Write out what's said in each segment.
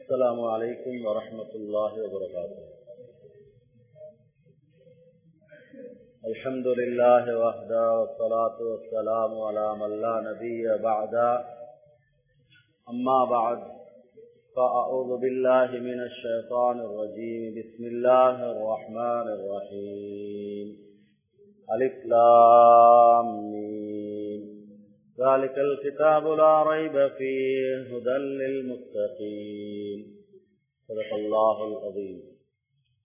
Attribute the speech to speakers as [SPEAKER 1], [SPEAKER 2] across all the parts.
[SPEAKER 1] السلام عليكم ورحمة الله وبركاته. الحمد لله وحده والصلاة والسلام على من لا نبي بعده. أما بعد فأعوذ بالله من الشيطان الرجيم. بسم الله الرحمن الرحيم. ألف لام ميم. ذلك الكتاب لا ريب فيه هدى للمتقين. صدق الله العظيم.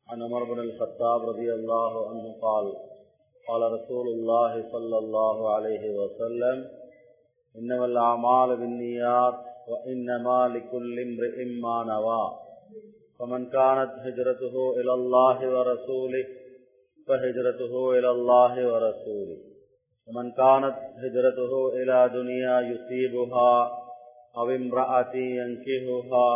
[SPEAKER 1] عن عمر بن الخطاب رضي الله عنه قال قال رسول الله صلى الله عليه وسلم إنما الأعمال بالنيات وإنما لكل امرئ ما نوى فمن كانت هجرته إلى الله ورسوله فهجرته إلى الله ورسوله ومن كانت هجرته إلى دنيا يصيبها أو امرأة ينكحها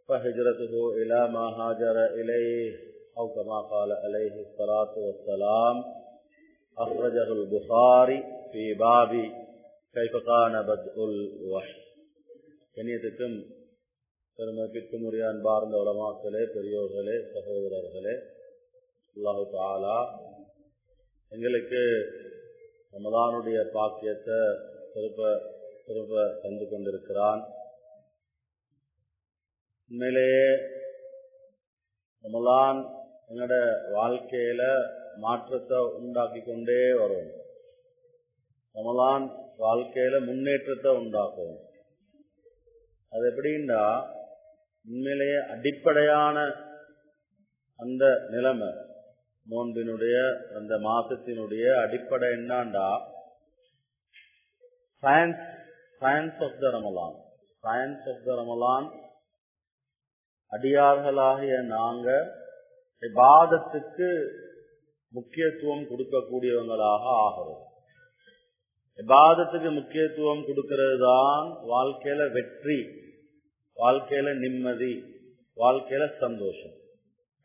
[SPEAKER 1] فهجرته إلى ما هاجر إليه أو كما قال عليه الصلاة والسلام. أخرجه البخاري في باب كيف كان بدء الوحي. கண்ணியத்துக்கும் பெருமதிக்கும் உரிய அன்பார்ந்த உலமாக்களே, பெரியோர்களே, சகோதரர்களே, அல்லாஹு தஆலா எங்களுக்கு ரமலானுடைய பாக்கியத்தை திருப்ப தந்து கொண்டிருக்கிறான். உண்மையிலேயே ரமலான் எங்களோட வாழ்க்கையில மாற்றத்தை உண்டாக்கி கொண்டே வரும். ரமலான் வாழ்க்கையில முன்னேற்றத்தை உண்டாக்கும். அது எப்படின்னா, உண்மையிலேயே அடிப்படையான அந்த நிலைமை, நோன்பினுடைய அந்த மாசத்தினுடைய அடிப்படை என்னாண்டா, science of the Ramadan. Science of the Ramadan அடியார்களாகிய நாங்க இபாதத்துக்கு முக்கியத்துவம் கொடுக்கக்கூடியவங்களாக ஆகிறோம். இபாதத்துக்கு முக்கியத்துவம் கொடுக்கிறது தான் வாழ்க்கையில வெற்றி, வாழ்க்கையில நிம்மதி, வாழ்க்கையில சந்தோஷம்.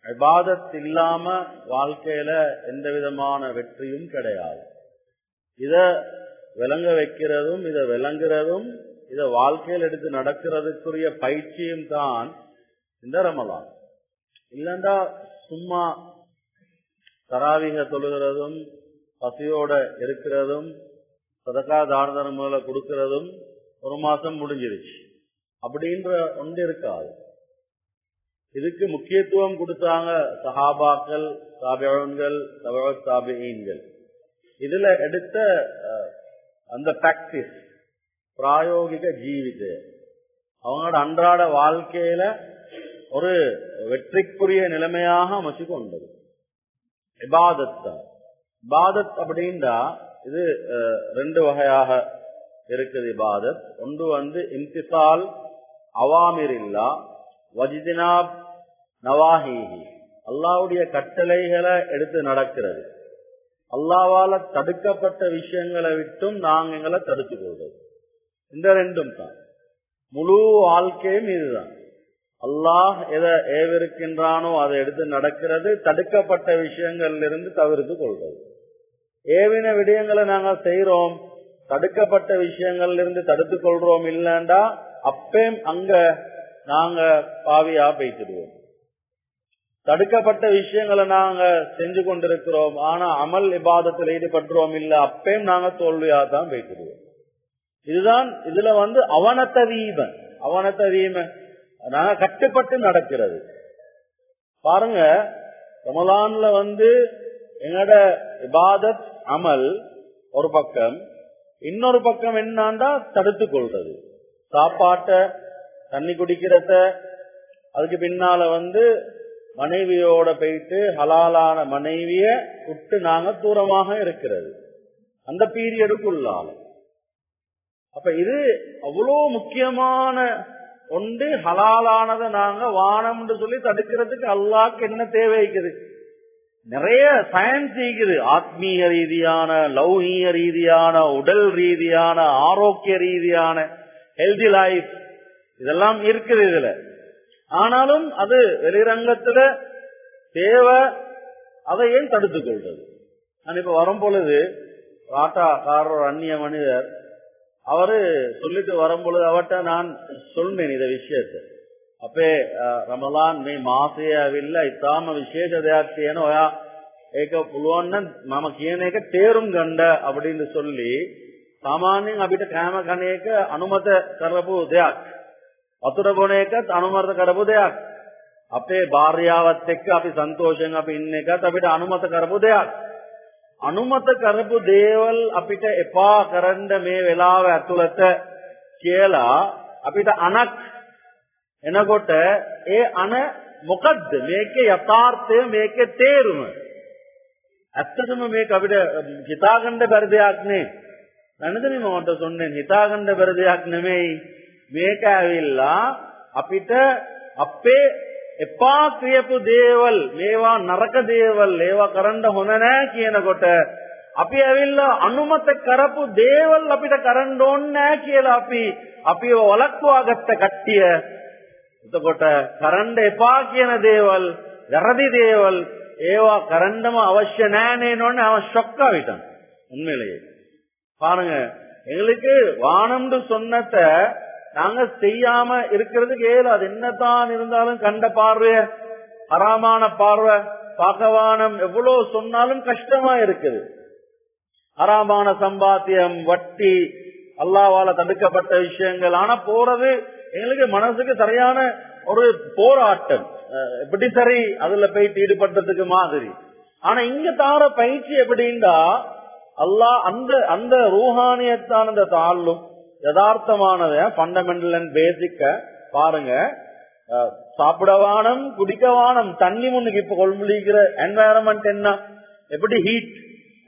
[SPEAKER 1] இபாதத் இல்லாம வாழ்க்கையில எந்த விதமான வெற்றியும் கிடையாது. இத விளங்க வைக்கிறதும் இதை விளங்குறதும் இதை வாழ்க்கையில் எடுத்து நடக்கிறதுக்குரிய பயிற்சியும் தான் இந்த ரமலான். இல்லைண்டா சும்மா தராவீக தொழுகிறதும் பசியோட இருக்கிறதும் சதகா தான தர்மங்களை கொடுக்கிறதும் ஒரு மாசம் முடிஞ்சிருச்சு அப்படின்ற ஒன்று இருக்காது. இதுக்கு முக்கியத்துவம் கொடுத்தாங்க சஹாபாக்கள், தாபிஊன்கள், தபஅத் தாபிஈன்கள். இதுல எடுத்த அந்த பிராக்டிஸ், பிராயோகிக ஜீவித, அவங்களோட அன்றாட வாழ்க்கையில ஒரு வெற்றிக்குரிய நிலைமையாக அமைச்சு கொண்டது இபாதத் தான். இபாதத் அப்படின்னா இது ரெண்டு வகையாக இருக்குது இபாதத். ஒன்று இம்திசால் அவாமிரில்லா வஜ்தினாப் நவாஹிஹி, அல்லாஹ்வுடைய கட்டளைகளை எடுத்து நடக்கிறது. அல்லாஹ்வால தடுக்கப்பட்ட விஷயங்களை விட்டும் நாங்கள் எங்களை தடுத்து கொள்வது. இந்த ரெண்டும் தான். முழு வாழ்க்கையும் இதுதான். அல்லாஹ் எதை ஏவிருக்கின்றானோ அதை எடுத்து நடக்கிறது, தடுக்கப்பட்ட விஷயங்களிலிருந்து தவிர்த்து கொள்வது. ஏவின விடயங்களை நாங்கள் செய்யறோம், தடுக்கப்பட்ட விஷயங்களிலிருந்து தடுத்து கொள்றோம். இல்லைண்டா அப்பேம் அங்க நாங்க பாவியா பேசிடுவோம். தடுக்கப்பட்ட விஷயங்களை நாங்க செஞ்சு கொண்டிருக்கிறோம், ஆனா அமல் இபாதத்தில் ஈடுபடுறோம் இல்ல, அப்பேம் நாங்க தோல்வியா தான் பேசிடுவோம். இதுதான் இதுல அவனத்ததீம நாங்க கட்டுப்பட்டு நடக்கிறது. பாருங்க, ரமலான்ல எங்கட இபாதத் அமல் ஒரு பக்கம், இன்னொரு பக்கம் என்னாண்டா தடுத்து கொள்றது. சாப்பாட்டை, தண்ணி குடிக்கிறத, அதுக்கு பின்னால மனைவியோட போயிட்டு ஹலாலான மனைவிய விட்டு நாங்க தூரமாக இருக்கிறது அந்த பீரியடுக்குள்ளால. அப்ப இது அவ்வளோ முக்கியமான ஒன்று. ஹலாலானதை நாங்க வானம்னு சொல்லி தடுக்கிறதுக்கு அல்லாஹ்க்கு என்ன தேவைக்குது? நிறைய சயின்ஸ் இருக்குது. ஆத்மீக ரீதியான, லௌகீக ரீதியான, உடல் ரீதியான, ஆரோக்கிய ரீதியான, ஹெல்தி லைஃப், இதெல்லாம் இருக்குது இதுல. ஆனாலும் அது வெளிரங்கத்துல தேவை, அதை ஏன் தடுத்துக் கொள்றது? நான் இப்ப வரும் பொழுது ராட்டாக்காரர் அந்நிய மனிதர் அவரு சொல்லிட்டு வரும் பொழுது அவர்கிட்ட நான் சொன்னேன் இத விஷயத்தை. அப்ப අපේ රමලාන් මේ මාසය ඇවිල්ලා ඊටාම විශේෂ දෙයක් තියෙන ඔයා ඒක පුළුවන් නම් මම කියන එක තේරුම් ගන්න அப்படின்னு சொல்லி සාමාන්‍යයෙන් අපිට කෑම කන එක අනුමත කරපු දෙයක්. වතුර බොන එකත් අනුමත කරපු දෙයක්. අපේ භාර්යාවත් එක්ක අපි සන්තෝෂයෙන් අපි ඉන්න එකත් අපිට අනුමත කරපු දෙයක්. අනුමත කරපු දේවල් අපිට එපා කරන්න මේ වෙලාව ඇතුළත කියලා අපිට අනක් එනකොට ඒ අන මොකද්ද මේකේ යථාර්ථය මේකේ තේරුම ඇත්තටම මේක අපිට හිතාගන්න බැරි දෙයක් නේ. නැනදනේ මමට සොන්නේ හිතාගන්න බැරි දෙයක් නෙමෙයි. මේක ඇවිල්ලා අපිට අපේ එපා කියපු දේවල් මේවා නරක දේවල් ඒවා කරන්න හොඳ නැහැ කියනකොට අපි ඇවිල්ලා අනුමත කරපු දේවල් අපිට කරන්න ඕනේ නැහැ කියලා අපිව වළක්වාගත්ත කට්ටිය. එතකොට කරන්න එපා කියන දේවල් වැරදි දේවල් ඒවා කරන්නම අවශ්‍ය නැහැ නේනෝනේ அவன் ஷொக் ஆயிட்டான் உண்மையிலேயே. பாருங்க எங்களுக்கு வானம்னு சொன்னதை நாங்க செய்யாம இருக்கிறதுக்கு ஏல அது என்னதான் இருந்தாலும் கண்ட பார்வை ஹராமான பார்வை பகவானம் எவ்வளவு சொன்னாலும் கஷ்டமா இருக்குது. ஹராமான சம்பாத்தியம் வட்டி அல்லாஹ்வால தடுக்கப்பட்ட விஷயங்கள் ஆனா போறது எங்களுக்கு மனசுக்கு சரியான ஒரு போராட்டம். எப்படி சரி அதுல போயிட்டு ஈடுபட்டதுக்கு மாதிரி. ஆனா இங்க தார பயிற்சி எப்படின்னா அல்லாஹ் அந்த ரூஹானியத்தான அந்த தாழ்லும் யதார்த்தமானத ஃபண்டமெண்டல் அண்ட் பேசிக்க பாருங்க. சாப்பிடவானம் குடிக்கவானம் தண்ணி முன்னுக்கு இப்ப கொள்முடிக்கிற என்வாயரன்மெண்ட் என்ன எப்படி ஹீட்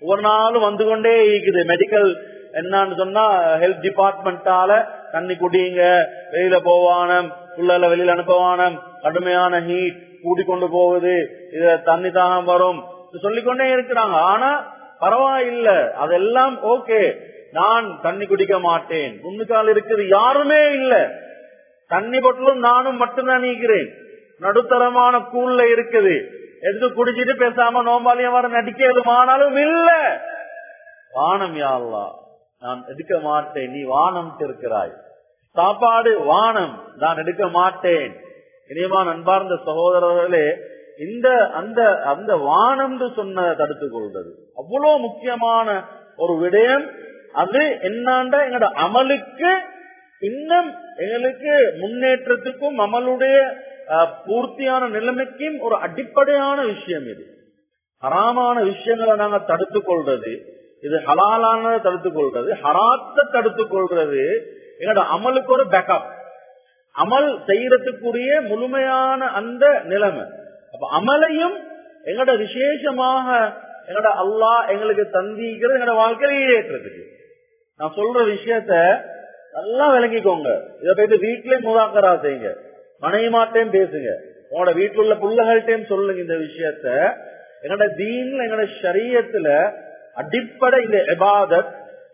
[SPEAKER 1] ஒவ்வொரு நாளும் வந்து கொண்டே இருக்குது. மெடிக்கல் என்னன்னு சொன்னா ஹெல்த் டிபார்ட்மெண்டால தண்ணி குடிங்க வெளியில போவானம் புள்ளல வெளியில அனுப்பவானம் கடுமையான ஹீட் கூட்டிக்கொண்டு போகுது இத தண்ணி தாகம் வரும் சொல்லிக்கொண்டே இருக்கிறாங்க. ஆனா பரவாயில்ல அதெல்லாம் ஓகே. நான் தண்ணி குடிக்க மாட்டேன் முன்னுக்கால் இருக்குது யாருமே இல்ல தண்ணி பொட்டலும் நானும் மட்டும்தான் நீக்கிறேன் நடுத்தரமான கூழ்ல இருக்குது எடுத்து குடிச்சிட்டு பேசாம நோம்பாலியம் வர நடிக்கிறதுமானாலும் இல்ல வானம் யா அல்லாஹ் நான் எடுக்க மாட்டேன் நீ வானம் இருக்கிறாய். சாப்பாடு வானம் நான் எடுக்க மாட்டேன். இனியமான அன்பார்ந்த சகோதரர்களே இந்த அந்த அந்த வானம் சொன்ன தடுத்துக் கொள்வது அவ்வளவு முக்கியமான ஒரு விடயம். அது என்னண்டா எங்களோட அமலுக்கு இன்னும் எங்களுக்கு முன்னேற்றத்துக்கும் அமலுடைய பூர்த்தியான நிலைமைக்கும் ஒரு அடிப்படையான விஷயம். இது ஹராமான விஷயங்களை நாங்க தடுத்துக் கொள்றது இது ஹலாலானதை தடுத்துக் கொள்றது ஹராத்தை தடுத்துக் கொள்றது எங்களோட அமலுக்கு ஒரு பேக்கப். அமல் செய்யறதுக்குரிய முழுமையான அந்த நிலைமை. அப்ப அமலையும் எங்களோட விசேஷமாக எங்களோட அல்லாஹ் எங்களுக்கு தந்திக்கிறது எங்களோட வாழ்க்கையில ஏற்றதுக்கு. நான் சொல்ற விஷயத்த நல்லா விளங்கிக்கோங்க. இதை போயிட்டு வீட்லயும் முதாக்கரா செய்யுங்க. மனைவி மாட்டையும் பேசுங்க. உங்களோட வீட்டுல உள்ள பிள்ளைகள்கிட்டையும் சொல்லுங்க இந்த விஷயத்த. எங்களோட தீன்ல எங்களோட ஷரியத்துல அடிப்படை இந்த இபாதத்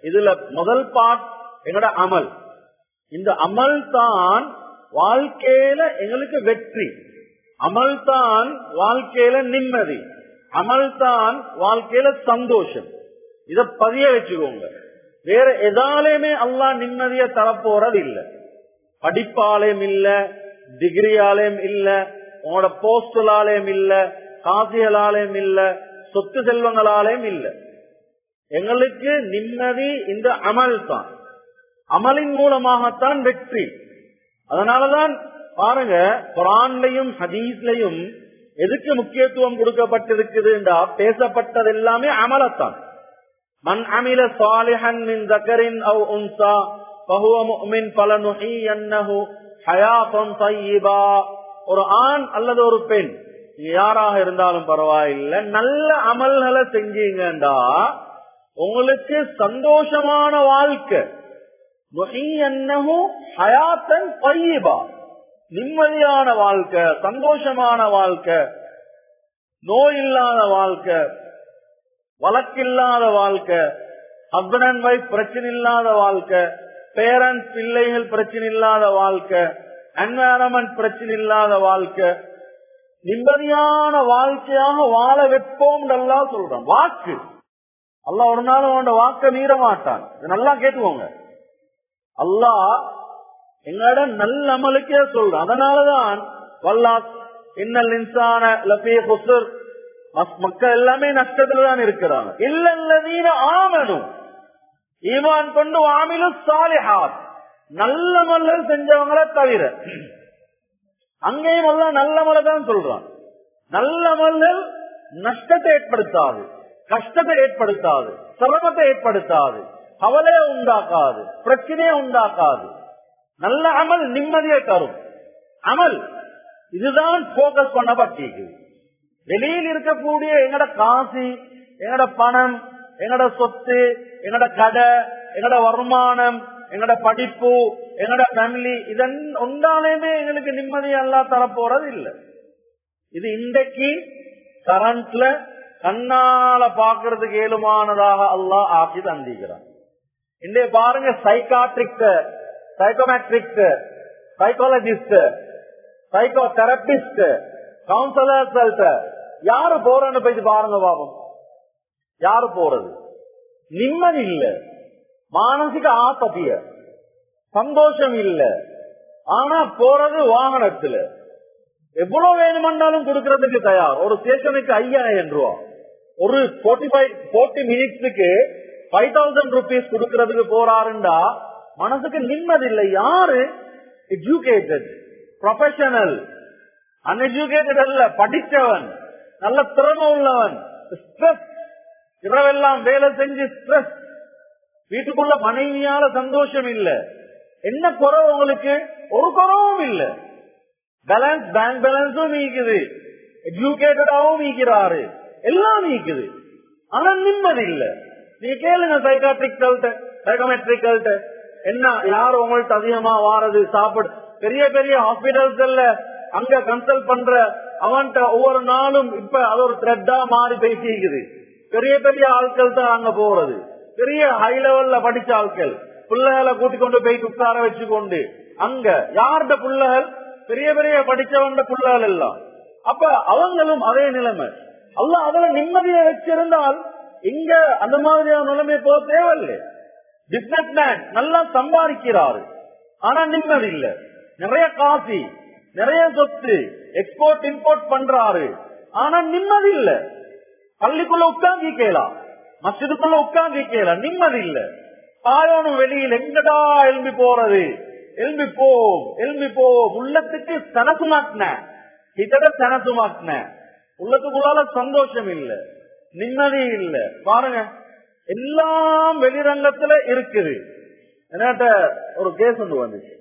[SPEAKER 1] இதுல முதல் பார்ட் எங்களோட அமல். இந்த அமல் தான் வாழ்க்கையில எங்களுக்கு வெற்றி. அமல் தான் வாழ்க்கையில நிம்மதி. அமல் தான் வாழ்க்கையில சந்தோஷம். இத பதிய வச்சுக்கோங்க. வேற எதாலேயுமே அல்லாஹ் நிம்மதியை தரப்போறது இல்ல. படிப்பாலேயும் இல்ல டிகிரியாலேயும் இல்ல உங்களோட போஸ்டலாலேயும் இல்ல காசியலாலேயும் இல்ல சொத்து செல்வங்களாலேயும் இல்ல. எங்களுக்கு நிம்மதி இந்த அமல் தான். அமலின் மூலமாகத்தான் வெற்றி. அதனாலதான் பாருங்க குர்ஆன்லயும் ஹதீஸ்லயும் எதுக்கு முக்கியத்துவம் கொடுக்கப்பட்டிருக்குதுண்டா பேசப்பட்டது எல்லாமே அமலத்தான். மன் அமில சாலிஹன் மின் ذكرٍ أو أنثى فهو مؤمن فلنحيينه حياة طيبة. ஒரு ஆண் அல்லது ஒரு பெண் யாராக இருந்தாலும் பரவாயில்லை நல்ல அமல்களை செஞ்சீங்கண்டா உங்களுக்கு சந்தோஷமான வாழ்க்கை. நுஹியன்னஹு ஹயாத்தன் தய்யிபா நிம்மதியான வாழ்க்கை சந்தோஷமான வாழ்க்கை நோய் இல்லாத வாழ்க்கை வழக்கில்லாத வாழ்க்கை ஹஸ்பண்ட் அண்ட் வைஃப் பிரச்சனை இல்லாத வாழ்க்கை பேரண்ட்ஸ் பிள்ளைகள் பிரச்சனை இல்லாத வாழ்க்கை என்வாயரன்மெண்ட் பிரச்சனை இல்லாத வாழ்க்கை நிம்மதியான வாழ்க்கையாக வாழ வைப்போம் நல்லா சொல்றான். வாக்கு அல்லாஹ் ஒரு நாள் அவனோட வாக்க மீற மாட்டான். நல்லா கேட்டுக்கோங்க. அல்லாஹ் எங்களோட நல்ல அமலுக்கே சொல்றோம். அதனாலதான் வல்லாஹ் இன்னல் இன்சான லஃபீ குஸ்ர், மக்கள் எல்லாமே நஷ்டத்துல தான் இருக்கிறாங்க. இல்லல்லதீன ஆமனு, ஈமான் கொண்டு ஆமிலு சாலிஹாத், நல்ல அமல்கள் செஞ்சவங்களை தவிர. அங்கேயும் எல்லாம் நல்ல அமலை தான் சொல்றான். நல்ல அமல்கள் நஷ்டத்தை ஏற்படுத்தாது, கஷ்டத்தை ஏற்படுத்தாது, சிரமத்தை ஏற்படுத்தாது, கவலையை உண்டாக்காது, பிரச்சனையை உண்டாக்காது. நல்ல அமல் நிம்மதியை தரும் அமல். இதுதான் போக்கஸ் பண்ணப்பட்டிருக்கு. வெளியில் இருக்கக்கூடிய எங்கட காசு, எங்கட பணம், எங்கட சொத்து, எங்கட கடை, எங்கட வருமானம், எங்கட படிப்பு, எங்கட ஃபேமிலி, இதன் ஒன்றாலுமே எங்களுக்கு நிம்மதி எல்லாம் தரப்போறது இல்லை. இது இன்றைக்கு கரண்ட்ல கண்ணால பாக்குறதுக்கு ஏழுமானதாக அல்லாஹ் ஆக்கி தந்திக்கிறான். இன்றைய பாருங்க, psychiatric, psychometric, psychologist, psychotherapist, counsellors, யாரு போறன்னு போயிட்டு பாருங்க பாவம். யாரு போறது? நிம்மதி இல்ல, மானசிக ஆபத்திய, சந்தோஷம் இல்ல. ஆனா போறது வாகனத்துல எவ்வளவு வேணுமென்றாலும் கொடுக்கறதுக்கு தயார். ஒரு ஸ்டேஷனுக்கு 5000 ரூபாய், ஒரு 40 மினிட்ஸுக்கு 5000 rupees கொடுக்கறதுக்கு போறாருண்டா மனசுக்கு நிம்மதி இல்லை. யாரு? எஜுகேட்டட், ப்ரொஃபஷனல், அன்எஜுகேட்டட் அல்ல, படித்தவன், நல்ல திறமை உள்ளவன். ஸ்ட்ரெஸ், இரவெல்லாம் வேலை செஞ்சு ஸ்ட்ரெஸ், வீட்டுக்குள்ள மனைவியால சந்தோஷம் இல்ல. என்ன குறை உங்களுக்கு? ஒரு குறவும் இல்ல. பேலன்ஸ், பேங்க் பேலன்ஸும் நீக்குது, எஜுகேட்டடாவும் நீக்கிறாரு, எல்லாம் நீக்குது. ஆனா நிம்மதி இல்ல. நீங்க கேளுங்க சைக்காட்ரிக்கல்ட்ட, சைக்கோமெட்ரிக்கல்ட்ட, என்ன யாரு உங்கள்ட்ட அதிகமா வாரது சாப்பிடு. பெரிய பெரிய ஹாஸ்பிட்டல்ஸ்ல அங்க கன்சல்ட் பண்ற அவன்கிட்ட ஒவ்வொரு நாளும் இப்ப அது ஒரு த்ரெட்டா மாறி பேசிக்குது. பெரிய பெரிய ஆட்கள் தான் அங்க போறது. பெரிய ஹை லெவல்ல படிச்ச ஆட்கள் பிள்ளைகளை கூட்டிக் கொண்டு போய் உட்கார வச்சுக்கொண்டு அங்க யார்ட பிள்ளைகள்? பெரிய பெரிய படிச்சவன் பிள்ளைகள் எல்லாம். அப்ப அவங்களும் அதே நிலைமை. அல்லாஹ் அதுல நிம்மதியை வச்சிருந்தால் இங்க அந்த மாதிரியான நிலைமை போக தேவையில்லை. பிசினஸ் மேன் நல்லா சம்பாதிக்கிறாரு, ஆனா நிம்மதி இல்ல. நிறைய காசு, நிறைய சொத்து, எக்ஸ்போர்ட் இம்போர்ட் பண்றாரு, ஆனா நிம்மதி இல்ல. பள்ளிக்குள்ள உட்கார்ந்து கேலாம், மஸ்ஜிதுக்குள்ள உட்கார்ந்து கேலாம், நிம்மதி இல்ல. தாயோனும் வெளியில் எங்கடா எழும்பி போறது? எழும்பி போ, எழும்பி போ. உள்ளத்துக்கு சனசுமாட்டின, இதோட சனசுமாட்டின, உள்ளத்துக்குள்ளால சந்தோஷம் இல்ல, நிம்மதி இல்ல. பாருங்க, எல்லாம் வெளிரங்கத்துல இருக்குது. என்கிட்ட ஒரு கேஸ் ஒன்று வந்துச்சு.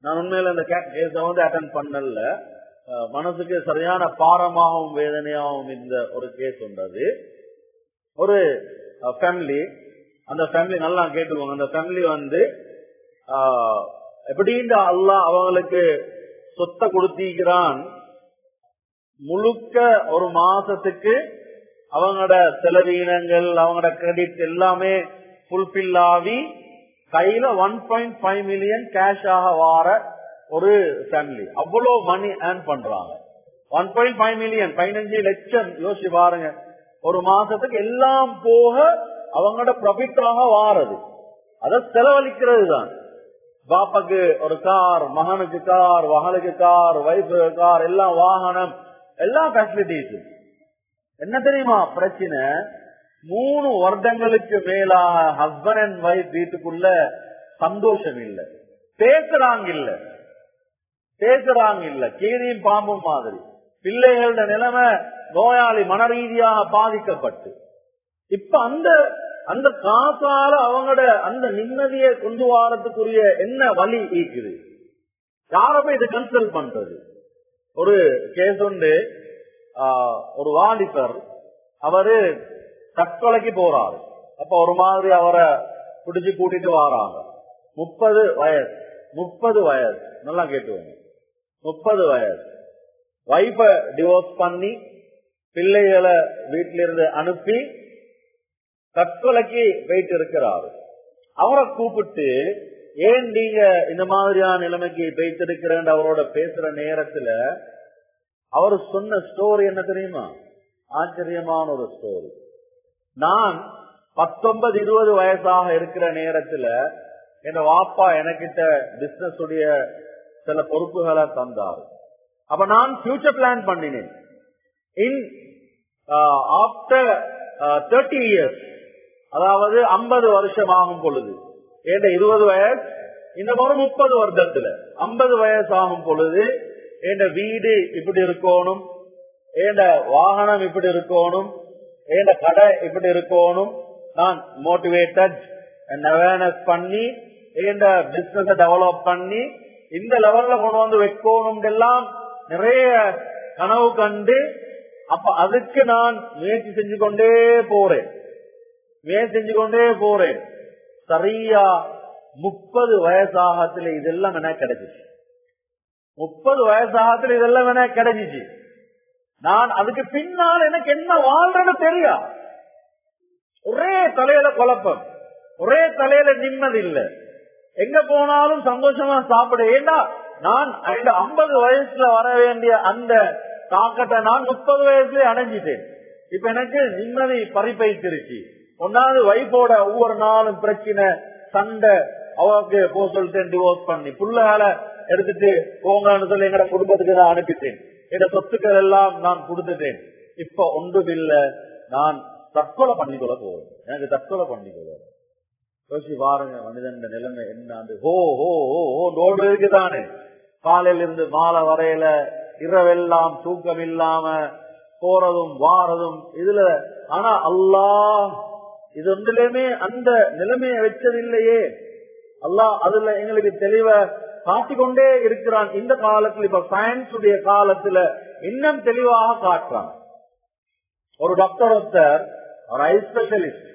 [SPEAKER 1] நான் உண்மையில இந்த கேஸ அட்டன் பண்ணல. மனசுக்கு சரியான பாரமாகவும் வேதனையாகவும் இந்த ஒரு கேஸ் உண்டது. ஒரு ஃபேமிலி, அந்த ஃபேமிலி நல்லா கேட்டுக்கோங்க. அந்த ஃபேமிலி எப்படின்னு அல்லாஹ் அவங்களுக்கு சொத்தை கொடுத்திருக்கிறான். முழுக்க ஒரு மாசத்துக்கு அவங்களோட செலவீனங்கள், அவங்களோட கிரெடிட் எல்லாமே ஃபுல்பில் ஆகி கையில 1.5 மில்லியன் கேஷ் ஆக வார ஒரு ஃபேமிலி. அவ்வளவு மணி ஏர்ன் பண்றாங்க. 1.5 மில்லியன், 15 லட்சம். யோசிச்சு பாருங்க, ஒரு மாசத்துக்கு எல்லாம் போக அவங்களோட ப்ராஃபிட்டாக வாரது. அதை செலவழிக்கிறது தான். பாப்பாக்கு ஒரு கார், மகனுக்கு கார், மகளுக்கு கார், வைஃபுக்கு கார், எல்லாம் வாகனம், எல்லா ஃபெசிலிட்டிஸும். என்ன தெரியுமா பிரச்சனை? 3 வருடங்களுக்கு மேலாக ஹஸ்பண்ட் அண்ட் வைஃப் வீட்டுக்குள்ள சந்தோஷம் இல்ல, பேசுறாங்க இல்ல, கீரியும் பாம்பும் மாதிரி. பிள்ளைகளோட நிலைமை நோயாளி, மன ரீதியாக பாதிக்கப்பட்டு, இப்ப அந்த காசால அவங்களோட அந்த நிம்மதியை கொண்டு வரதுக்குரிய என்ன வழி இருக்குது? யார போய் இதை கன்சல்ட் பண்றது? ஒரு கேஸ் உண்டு. ஒரு வாலிபர், அவரு தற்கொலைக்கு போறாரு. அப்ப ஒரு மாதிரி அவரை பிடிச்சு கூட்டிட்டு வராங்க. 30 வயசு, நல்லா கேட்டுவாங்க, 30 வயசு. வைஃப டிவோர்ஸ் பண்ணி பிள்ளைகளை வீட்டிலிருந்து அனுப்பி தற்கொலைக்கு போயிட்டு இருக்கிறாரு. அவரை கூப்பிட்டு, ஏன் நீங்க இந்த மாதிரியான நிலைமைக்கு போயிட்டு இருக்கிறேன் அவரோட பேசுற நேரத்துல அவர் சொன்ன ஸ்டோரி என்ன தெரியுமா? ஆச்சரியமான ஒரு ஸ்டோரி. நான் 19-20 வயசாக இருக்கிற நேரத்துல என் வாப்பா எனக்கிட்ட பிசினஸ் உடைய சில பொறுப்புகளை தந்தார். அப்ப நான் ஃபியூச்சர் பிளான் பண்ணினேன். இன் ஆஃப்டர் 30 years, அதாவது 50 வருஷம் ஆகும் பொழுது, ஏண்ட 20 வயசு, இந்த ஒரு 30 வருடத்துல 50 வயசு ஆகும் பொழுது ஏண்ட வீடு இப்படி இருக்கணும், ஏண்ட வாகனம் இப்படி இருக்கணும், ஏண்ட கடை இப்படி இருக்கணும். நான் மோட்டிவேட்டட் அண்ட் அவேர்னஸ் பண்ணி ஏண்ட பிசினஸ் டெவலப் பண்ணி இந்த லெவல்ல கொண்டு வந்து வைக்கணும் எல்லாம் நிறைய கனவு கண்டு, அப்ப அதுக்கு நான் முயற்சி செஞ்சு கொண்டே போறேன். சரியா 30 வயசாகத்துல இதெல்லாம் எனக்கு கிடைச்சிச்சு. 30 வயசாகத்துல இதெல்லாம் எனக்கு கிடைச்சிச்சு. நான் அதுக்கு பின்னால் எனக்கு என்ன வாழ்றேன்னு தெரியா. ஒரே தலையில குழப்பம், ஒரே தலையில நிம்மதி இல்லை. எங்க போனாலும் சந்தோஷமா சாப்பிட. ஏண்டா நான் 50 வயசுல வர வேண்டிய அந்த தாக்கத்தை நான் 30 வயசுல அடைஞ்சிட்டேன். இப்ப எனக்கு நிம்மதி பறிப்பைத்திருச்சு. ஒன்னாவது வைஃபோட ஒவ்வொரு நாளும் பிரச்சனை, சண்டை. அவருக்கு போ சொல்லிட்டேன், டிவோர்ஸ் பண்ணி புள்ளைகளை எடுத்துட்டு போங்கன்னு சொல்லி எங்கட குடும்பத்துக்கு நான் அனுப்பிட்டேன். என் சொத்துக்கள் எல்லாம் நான் கொடுத்துட்டேன். இப்ப ஒன்றுமில்ல, நான் தற்கொலை பண்ணிக்கொள்ள போறேன். எனக்கு தற்கொலை பண்ணிக்கொள்ள யோசி பாருங்க, மனிதன் நிலைமை என்ன. ஓடுறதுக்கு தானே காலையில இருந்து மாலை வரையில இரவெல்லாம் தூக்கம் இல்லாம போறதும் வாரதும் இதுல. ஆனா அல்லாஹ் இது ஒன்றிலுமே அந்த நிலைமையை வச்சதில்லையே. அல்லாஹ் அதுல எங்களுக்கு தெளிவ காட்டிக்கொண்டே இருக்கிறான். இந்த காலத்துல, இப்ப சயின்ஸ் உடைய காலத்துல இன்னும் தெளிவாக காட்டுறான். ஒரு டாக்டர் ஒருத்தர், ஒரு ஐ ஸ்பெஷலிஸ்ட்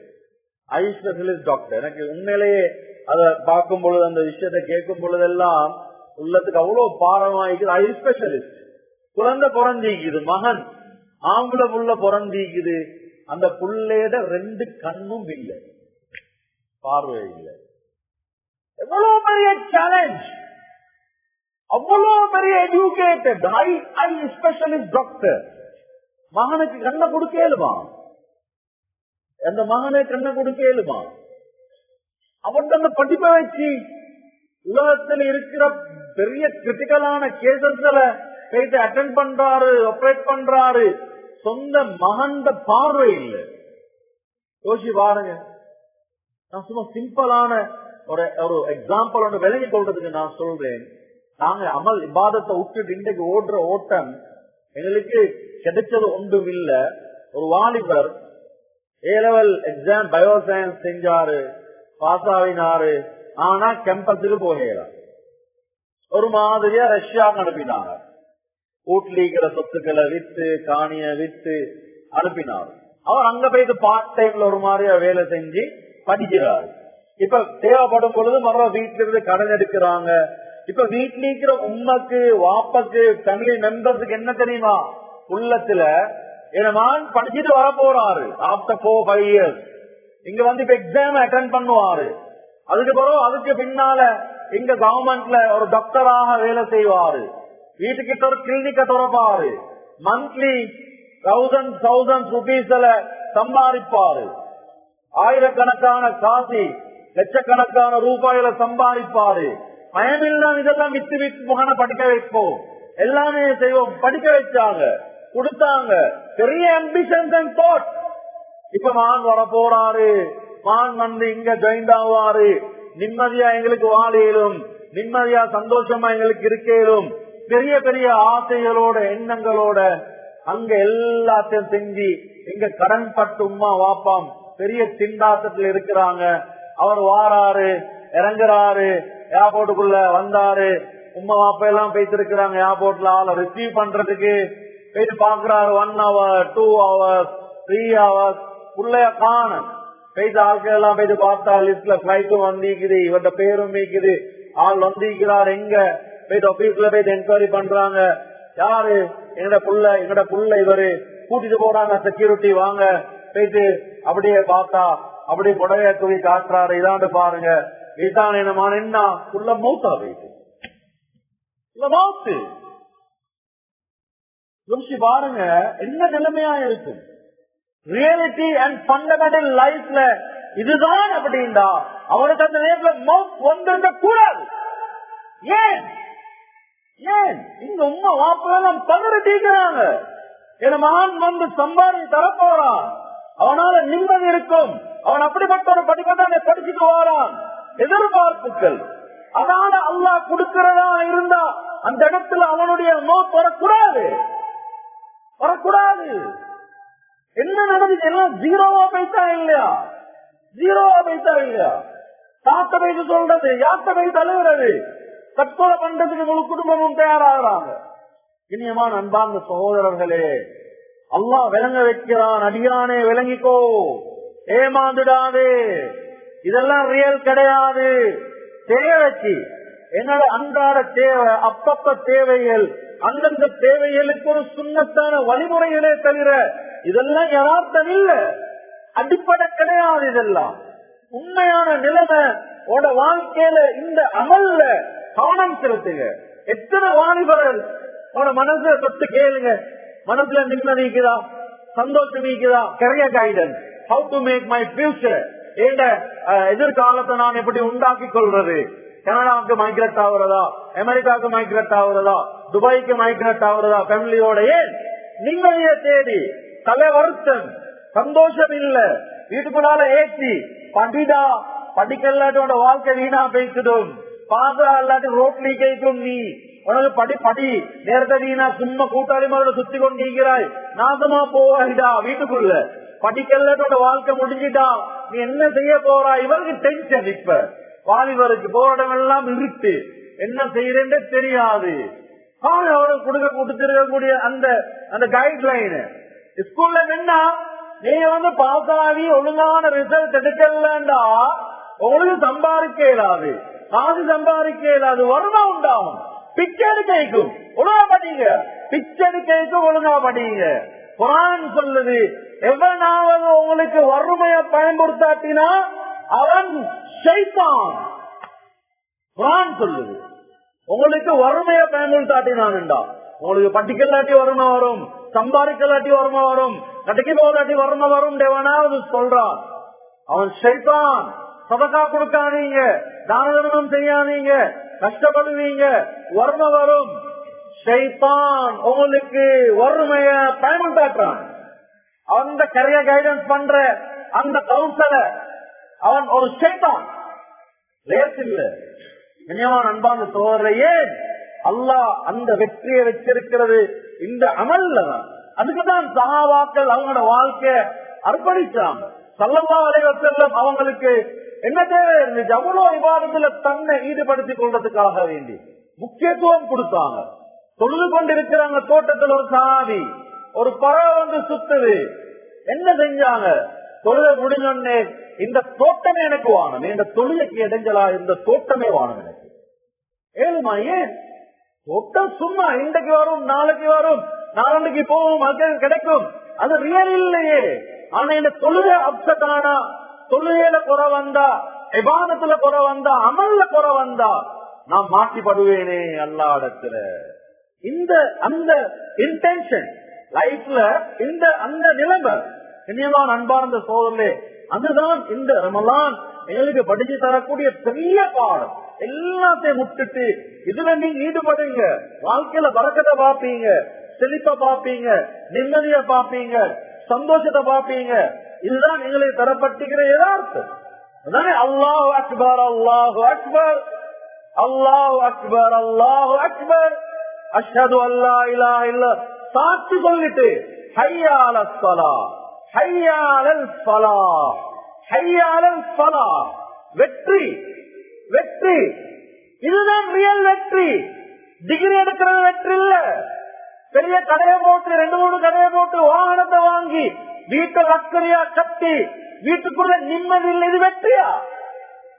[SPEAKER 1] டாக்டர், எனக்கு உண்மையிலேயே அதை பார்க்கும் பொழுது, அந்த விஷயத்தை கேட்கும் பொழுதெல்லாம் உள்ளத்துக்கு அவ்வளவு பாரமாயிக்குது. ஐ ஸ்பெஷலிஸ்ட், குழந்தை பிறந்திக்குது, மகன் ஆம்பளை புள்ள பிறந்திக்குது. அந்த புள்ளையோட 2 கண்ணும் இல்லை, பார்வை இல்லை. எவ்வளவு பெரிய சேலஞ்ச், அவ்வளவு பெரிய எஜுகேட்டட் ஐ ஸ்பெஷலிஸ்ட் டாக்டர். மகனுக்கு கண்ணை கொடுக்கலுமா? அந்த மகனை கண்ணை கொடுக்கலுமா? அவன் அந்த படிப்பை வச்சு உலகத்தில் இருக்கிற பெரிய கிரிட்டிக்கலான கேசஸ்ல போயிட்டு அட்டென்ட் பண்றாரு, ஆபரேட் பண்றாரு. சொந்த மகன் பார்வை இல்லை. யோசி பாருங்க. நான் சும்மா சிம்பிளான ஒரு எக்ஸாம்பிள் ஒன்று விளங்கி கொள்றதுக்கு நான் சொல்றேன். நாங்க அமல் இபாதத்தை விட்டுட்டு இன்றைக்கு ஓடுற ஓட்டம் எங்களுக்கு கிடைச்சது ஒன்றும் இல்ல. ஒரு வாலிபர் A-level எக்ஸாம் பயோசயின்ஸ் செஞ்சாரு, பாஸ் ஆகினாரு. ஆனா கேம்பஸுக்கு போகலாம். ஒரு மாதிரியா ரஷ்யாவுக்கு அனுப்பினாங்க. வீட்டுல இருக்கிற சொத்துக்களை வித்து, காணிய வித்து அனுப்பினார். அவர் அங்க போயிட்டு பார்ட் டைம்ல ஒரு மாதிரியா வேலை செஞ்சு படிக்கிறாரு. இப்ப தேவைப்படும் பொழுது மறுவ வீட்டுல இருந்து கடன் எடுக்கிறாங்க. இப்ப வீட்டுல இருக்கிற உண்மைக்கு, வாப்பக்கு, ஃபேமிலி மெம்பர்ஸுக்கு என்ன தெரியுமா உள்ளத்துல, மகன் படிச்சுட்டு வர போறாரு. ஆஃப்டர் 4-5 years இங்க வந்து இப்ப எக்ஸாம் அட்டென்ட் பண்ணுவாரு. அதுக்கு பிறகு அதுக்கு பின்னால இங்க கவர்மெண்ட்ல ஒரு டாக்டராக வேலை செய்வாரு. வீட்டுக்கிட்ட ஒரு கிளினிக்க திறப்பாரு. Monthly thousands rupeesல சம்பாதிப்பாரு. ஆயிரக்கணக்கான காசி, லட்சக்கணக்கான ரூபாயில சம்பாதிப்பாரு. பயமில்லாம் இதெல்லாம் வித்து மகனை படிக்க வைப்போம், எல்லாமே செய்வோம். படிக்க வச்சாங்க, கொடுத்தாங்க. பெரிய அம்பிஷன்ஸ் அண்ட் தாட். இப்ப மகன் வர போறாரு. மகன் வந்து இங்க ஜாயின் ஆவாரு. நிம்மதியா எங்களுக்கு வாழையிலும், நிம்மதியா சந்தோஷமா எங்களுக்கு இருக்கேலும், பெரிய பெரிய ஆசைகளோட எண்ணங்களோட அங்க எல்லாத்தையும் செஞ்சு இங்க கடன் பட்டு உமா வாப்பாம் பெரிய திண்டாட்டத்தில் இருக்கிறாங்க. அவர் வாராரு, இறங்குறாரு, ஏர்போர்ட்டுக்குள்ள வந்தாரு. உமா வாப்பா எல்லாம் போயிட்டு இருக்கிறாங்க. ஏர்போர்ட்ல ஆளை ரிசீவ் பண்றதுக்கு போயிட்டு பாக்குறாரு. 1 hour 2 hours 3 hours உள்ளே காண போயிட்டு ஆட்கள் எல்லாம் போயிட்டு பார்த்தா லிஸ்ட்ல பிளைட்டும் வந்திக்குது, இவர்ட பேரும் மீக்குது, ஆள் வந்திருக்கிறார். எங்க போயிட்டு ஆபீஸ்ல போயிட்டு என்கொயரி பண்றாங்க. யாரு? எங்கட புள்ள இவரு. கூட்டிட்டு போறாங்க செக்யூரிட்டி, வாங்க. போயிட்டு அப்படியே பார்த்தா அப்படியே புடவைய தூக்கி காட்டுறாரு. இதாண்டு பாருங்க, இதான் என்ன புள்ள மௌத்தா போயிட்டு மௌத்து. யோசிச்சு பாருங்க என்ன நிலைமையா இருக்கும். ரியாலிட்டி அண்ட் ஃபண்டமெண்டல் லைஃப்ல இதுதான் அப்படின்டா அவனுக்கு அந்த நேரத்துல மவுத் வந்திருக்க கூடாது. ஏன் ஏன் இங்க உம்மா வாப்பெல்லாம் பதறிட்டீங்கிறாங்க. என் மகன் வந்து சம்பாதி தரப்போறான், அவனால நிம்மதி இருக்கும், அவன் அப்படிப்பட்ட ஒரு படிப்பை படிச்சுட்டு வரான், எதிர்பார்ப்புகள். அதனால அல்லாஹ் கொடுக்கிறதா இருந்தா அந்த இடத்துல அவனுடைய மௌத் வரக்கூடாது, வரக்கூடாது. என்ன நடந்துச்சு? எல்லாம் ஜீரோவா போயிட்டா இல்லையா? ஜீரோவா போயிட்டா இல்லையா? தாத்த போயிட்டு சொல்றது, யாத்த போய் தழுவுறது, தற்கொலை பண்றதுக்கு முழு குடும்பமும் தயாராகிறாங்க. இனியமான அன்பார்ந்த சகோதரர்களே, அல்லாஹ் விளங்க வைக்கிறான், அடியானே விளங்கிக்கோ, ஏமாந்துடாது, இதெல்லாம் ரியல் கிடையாது. தேவைக்கு என்னோட அன்றாட தேவை, அப்பப்ப தேவைகள், அந்தந்த தேவைகளுக்கு ஒரு சுண்ணத்தான வழிமுறைகளே தவிர இதெல்லாம் யதார்த்தம் இல்ல, அடிப்படை கிடையாது. இதெல்லாம் உண்மையான நிலைமை வாழ்க்கையில இந்த அமல்ல கவனம் செலுத்துங்க. எத்தனை வாலிபர்கள் மனசுல தொட்டு கேளுங்க, மனசுல நிம்மதி இருக்குதா, சந்தோஷம் இருக்குதா, career guidance, how to make my future, எதிர்காலத்தை நான் எப்படி உண்டாக்கி கொள்றது, கனடாவுக்கு மைக்ரேட் ஆகுறதா, அமெரிக்காவுக்கு மைக்ரேட் ஆகுறதா, துபாய்க்கு மைக்ரேட் ஆகுறதா, ஃபேமிலியோட. ஏன் நிம்மதியை தேடி தலை வருத்தம், சந்தோஷம் இல்ல, வீட்டுக்குள்ளால ஏற்றி படிடா, படிக்கலாட்டோட வாழ்க்கை வீணா பேசிடும், பாசா இல்லாட்டி ரோட்லி கேட்கும், நீ உனக்கு படி படி நேரத்தை வீணா சும்மா கூட்டாளி மாதிரி சுத்தி கொண்டிருக்கிறாய், நாசமா போவாயிடா வீட்டுக்குள்ள, படிக்கலாட்டோட வாழ்க்கை முடிஞ்சிட்டா நீ என்ன செய்ய போறா? இவருக்கு டென்ஷன். இப்ப வாலிபருக்கு போராட்டம் எல்லாம் இருட்டு, என்ன செய்யறேன்னு தெரியாது. அவனுக்கு கொடுத்திருக்கக்கூடிய அந்த அந்த கைட்லைன் ஸ்கூல்ல என்ன, நீங்க வந்து பாஸ் ஆகி ஒழுங்கான ரிசல்ட் எடுக்கலண்டா உங்களுக்கு சம்பாதிக்க இயலாது, காசு சம்பாதிக்க இயலாது, வருமா உண்டாகும். பிச்சை கைக்கும் ஒழுங்கா படிங்க, பிச்சை கைக்கும் ஒழுங்கா படிங்க. குர்ஆன் சொல்லுது, எவனாவது உங்களுக்கு வறுமையை பயன்படுத்தாட்டினா அவன் ஷைத்தான். குர்ஆன் சொல்லுது, உங்களுக்கு வறுமையை பயன்படுத்தாட்டினான்டா, உங்களுக்கு படிக்கலாட்டி வறுமை வரும், சம்பாதிக்கலாட்டி வறுமை வரும், கடைக்கு போகாட்டி வறுமை வரும், எவனாவது சொல்றான் அவன் ஷைத்தான். சதகா கொடுக்காதீங்க, தான தர்மம் செய்யாதீங்க, கஷ்டப்படுவீங்க, வறுமை வரும். ஷைத்தான் உங்களுக்கு வறுமைய பயன்படுத்தான். அந்த கரியர் கைடன்ஸ் பண்ற அந்த கவுன்சிலர் அவன் ஒரு ஷைத்தான், லேஸ் இல்ல. கண்ணியமான அன்பான சோதரையே, அல்லாஹ் அந்த வெற்றியை வச்சிருக்கிறது இந்த அமல்ல தான். அதுக்குதான் சஹாபாக்கள் அவங்களோட வாழ்க்கை அர்ப்பணிச்சாங்க. ஸல்லல்லாஹு அலைஹி வஸல்லம் அவங்களுக்கு என்ன தேவை இருந்துச்சு? அவ்வளவு இபாதத்துல தன்னை ஈடுபடுத்திக் கொள்றதுக்காக வேண்டி முக்கியத்துவம் கொடுத்தாங்க. தொழுது கொண்டிருக்கிறாங்க, தோட்டத்தில் ஒரு சாவி, ஒரு பறவை வந்து சுத்துது. என்ன செஞ்சாங்க? தொழுகை முடிஞ்சோடனே இந்த தோட்டமே எனக்கு வாணும், இந்த தொழுகைக்கு இடைஞ்சலா இந்த தோட்டமே வாணும் எனக்கு. ஏழுமா, ஏன் தோட்டம் சும்மா இன்றைக்கு வரும், நாளைக்கு வரும், நாளைக்கு போகும், மக்கள் கிடைக்கும், அது ரியல் இல்லையே. ஆனா இந்த தொழுகை அப்செட் ஆனா, தொழுகையில குறை வந்தா, இபாதத்துல குறை வந்தா, அமல்ல குறை வந்தா நான் மாட்டிப்படுவேனே அல்லாஹ்விடத்துல. இந்த அந்த இன்டென்ஷன் லைஃப்ல இந்த அந்த நிலைமை கண்ணியமான அன்பார்ந்த சோதரே, அதுதான் இந்த ரமலான் எங்களுக்கு படிச்சு தரக்கூடிய பெரிய பாடம். எல்லாத்தையும் விட்டுட்டு இதுல நீங்க ஈடுபடுங்க, வாழ்க்கையில பரக்கத்தை பாப்பீங்க, செழிப்ப பாப்பீங்க, நிம்மதியை பாப்பீங்க, சந்தோஷத்தை பாப்பீங்க. இதுதான் எங்களுக்கு தரப்பட்டுகிற யதார்த்தம். அல்லாஹு அக்பர், அல்லாஹு அக்பர், அல்லாஹு அக்பர், அல்லாஹு அக்பர், அஷ்ஹது அல்லா இலாஹ இல்லல்லாஹ் சாட்சி சொல்லிட்டு ஹய்யா அலஸ் ஸலாஹ், ஹய்யா அலல் ஃபலாஹ், ஹய்யா அலல் ஃபலாஹ். வெற்றி, வெற்றி, இதுதான் ரியல் வெற்றி. டிகிரி எடுக்கிறது வெற்றி இல்ல. பெரிய கடையை போட்டு 2-3 கடையை போட்டு வாகனத்தை வாங்கி வீட்டை லக்கரியா கட்டி வீட்டுக்குள்ள நிம்மதி இல்லை, இது வெற்றியா?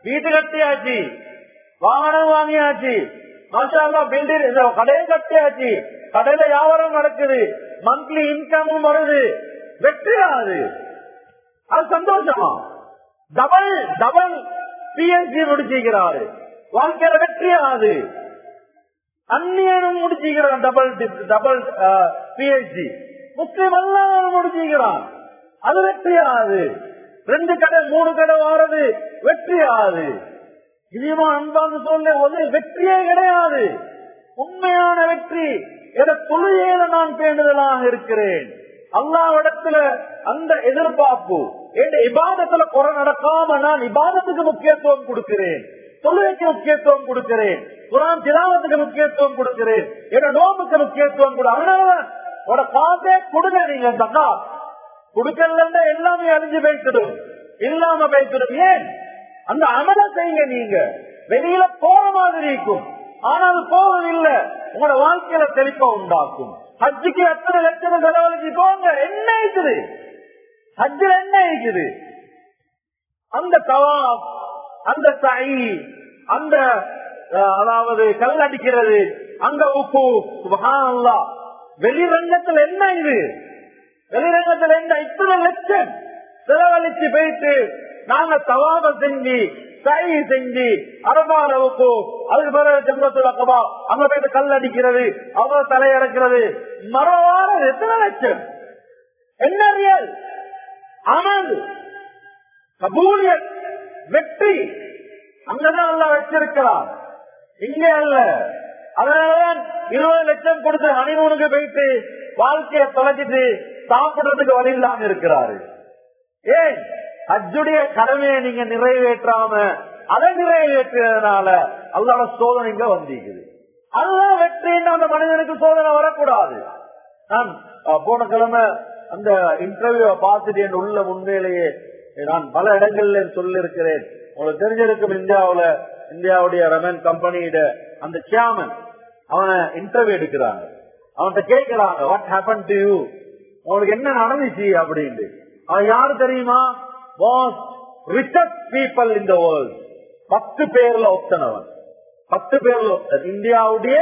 [SPEAKER 1] வீட்டு கட்டியாச்சு, வாகனம் வாங்கியாச்சு, மாஷா அல்லாஹ் பில்டிங் கடையும் கட்டியாச்சு, கடையில வியாபாரம் நடக்குது, மந்த்லி இன்கமும் வருது, வெற்றியா? அது சந்தோஷமா? டபுள் டபுள் பிஎஸ்சி முடிச்சுக்கிறாரு, வாழ்க்கையில வெற்றியா? அந்நியனும் முடிச்சுக்கிறான் டபுள் டபுள் பிஎஸ்சி, முஸ்லிம் எல்லாம் முடிச்சுக்கிறான், அது வெற்றியா? 2 கடை 3 கடை வாரது வெற்றி ஆகுது. இதுமா அன்பான்னு சொல்ல ஒரு வெற்றியே கிடையாது. உண்மையான வெற்றி என தொழுகையில நான் பேணுதலாக இருக்கிறேன். அல்லாஹ்விடத்துல அந்த எதிர்பார்ப்பு, என் இபாதத்துல குறை நடக்காம நான் இபாதத்துக்கு முக்கியத்துவம் கொடுக்கிறேன், தொழுகைக்கு முக்கியத்துவம் கொடுக்கிறேன், குர்ஆன் திலாவத்துக்கு முக்கியத்துவம் கொடுக்கிறேன், என் நோம்புக்கு முக்கியத்துவம் கொடு. அதனால காசே கொடுங்க. நீங்க ஜகாத் கொடுக்கல எல்லாமே அழிஞ்சு போய்த்திடும், இல்லாம போய்த்திடும். ஏன் அந்த அமல செய்யுங்க. நீங்க வெளியில போற மாதிரி இருக்கும், ஆனால் போவதில்லை. உங்களோட வாழ்க்கையில தெளிப்பா உண்டாக்கும். ஹஜ்ஜுக்கு எத்தனை லட்சம் செலவழிச்சு போங்க, என்ன இருக்குது ஹஜ்ஜில்? என்ன இருக்குது? அந்த தவாப், அந்த சை, அந்த அதாவது கல் அடிக்கிறது, அங்க உப்பு, சுப்ஹானல்லாஹ். வெளிரங்கத்தில் என்ன இது? வெளிரங்கத்தில் என்ன இத்தனை லட்சம் செலவழிச்சு போயிட்டு நாங்க தவாப செஞ்சு சை செஞ்சு அரபாரவுக்கு அதுக்கு பிறகு ஜம்ரத்துல் அக்பா அங்க போயிட்டு கல் அடிக்கிறது, அவங்க தலையடக்கிறது, மரவார எத்தனை லட்சம்? என்ன ரியல் அமல் கபூலியத் வெற்றி அங்கதான் எல்லாம் வச்சிருக்கிறார், இங்க அல்ல. அதனாலதான் 20 லட்சம் கொடுத்து ஹனிமூனுக்கு போயிட்டு வாழ்க்கையை தொலைச்சிட்டு சாப்பிடுறதுக்கு வழி இல்லாம இருக்கிறாரு. ஏன்? ஹஜ்ஜுடைய கடமையை நீங்க நிறைவேற்றாம அதை நிறைவேற்றதுனால அல்லாஹ்வோட சோதனை இங்க வந்திருக்குது. அல்லாஹ் வெற்றின்னு அந்த மனிதனுக்கு சோதனை வரக்கூடாது. நான் போன கிழமை அந்த இன்டர்வியூ பார்த்துட்டு என் உள்ள உண்மையிலேயே நான் பல இடங்கள்ல சொல்லி இருக்கிறேன். உங்களுக்கு தெரிஞ்சிருக்கும், இந்தியாவுடைய ரமன் கம்பெனியோட அந்த சேர்மன் அவனை இன்டர்வியூ எடுக்கிறாங்க. அவன்கிட்ட கேட்கிறாங்க, வாட் ஹேப்பன் டு யூ, உங்களுக்கு என்ன நடந்துச்சு அப்படின்னு. அவன் யாரு தெரியுமா? Most richest people in the world. 10 பேர்ல ஒத்தனவன், 10 பேர்ல இந்தியாவுடைய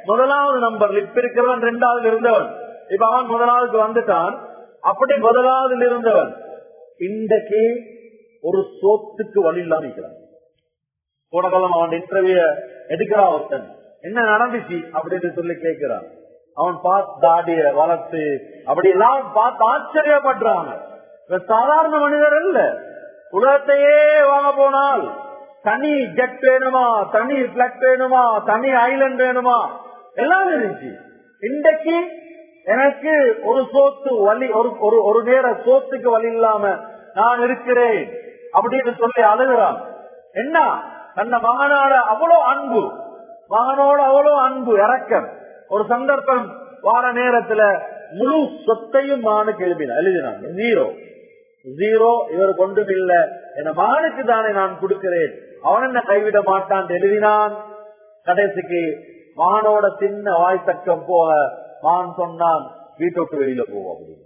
[SPEAKER 1] முதலாவது நம்பர் இப்ப இருக்கிறவன் 2வது இருந்தவன். இப்ப அவன் முதலாவதுக்கு வந்துட்டான். அப்படி முதலாவதுல இருந்தவன் இன்றைக்கு ஒரு சோத்துக்கு வழி இல்லாம இருக்கிறான். போன காலம் அவன் இன்டர்வியூ எடுக்கிறான். ஒருத்தன் என்ன நடந்துச்சு அப்படின்னு சொல்லி கேட்கிறான். அவன் பார்த்து தாடிய வளர்த்து அப்படி எல்லாம் பார்த்து ஆச்சரியப்படுறாங்க. சாதாரண மனிதர் இல்ல. உலகத்தையே வாங்க போனால் தனி ஜெட் வேணுமா, தனி பிளட் வேணுமா, தனி ஐலண்ட் வேணுமா, எல்லாம் இருந்துச்சு. இன்றைக்கு எனக்கு ஒரு சோத்து வழி, ஒரு நேர சோத்துக்கு வழி இல்லாம நான் இருக்கிறேன் அப்படின்னு சொல்லி அழுகிறான். என்ன தன்னை மகனோட அவ்வளவு அன்பு, மகனோட அவ்வளவு அன்பு இறக்கம். ஒரு சந்தர்ப்பம் வார நேரத்துல முழு சொத்தையும் மகனுக்கு எழுதினான். ஜீரோ இவர் கொண்டும் இல்ல, என் மகனுக்கு தானே நான் கொடுக்கிறேன், அவன் என்ன கைவிட மாட்டான் எழுதினான். கடைசிக்கு மகனோட சின்ன வாய்த்தக்கம் போக மகன் சொன்னான், வீட்டை விட்டு வெளியில போவோம் அப்படின்னு.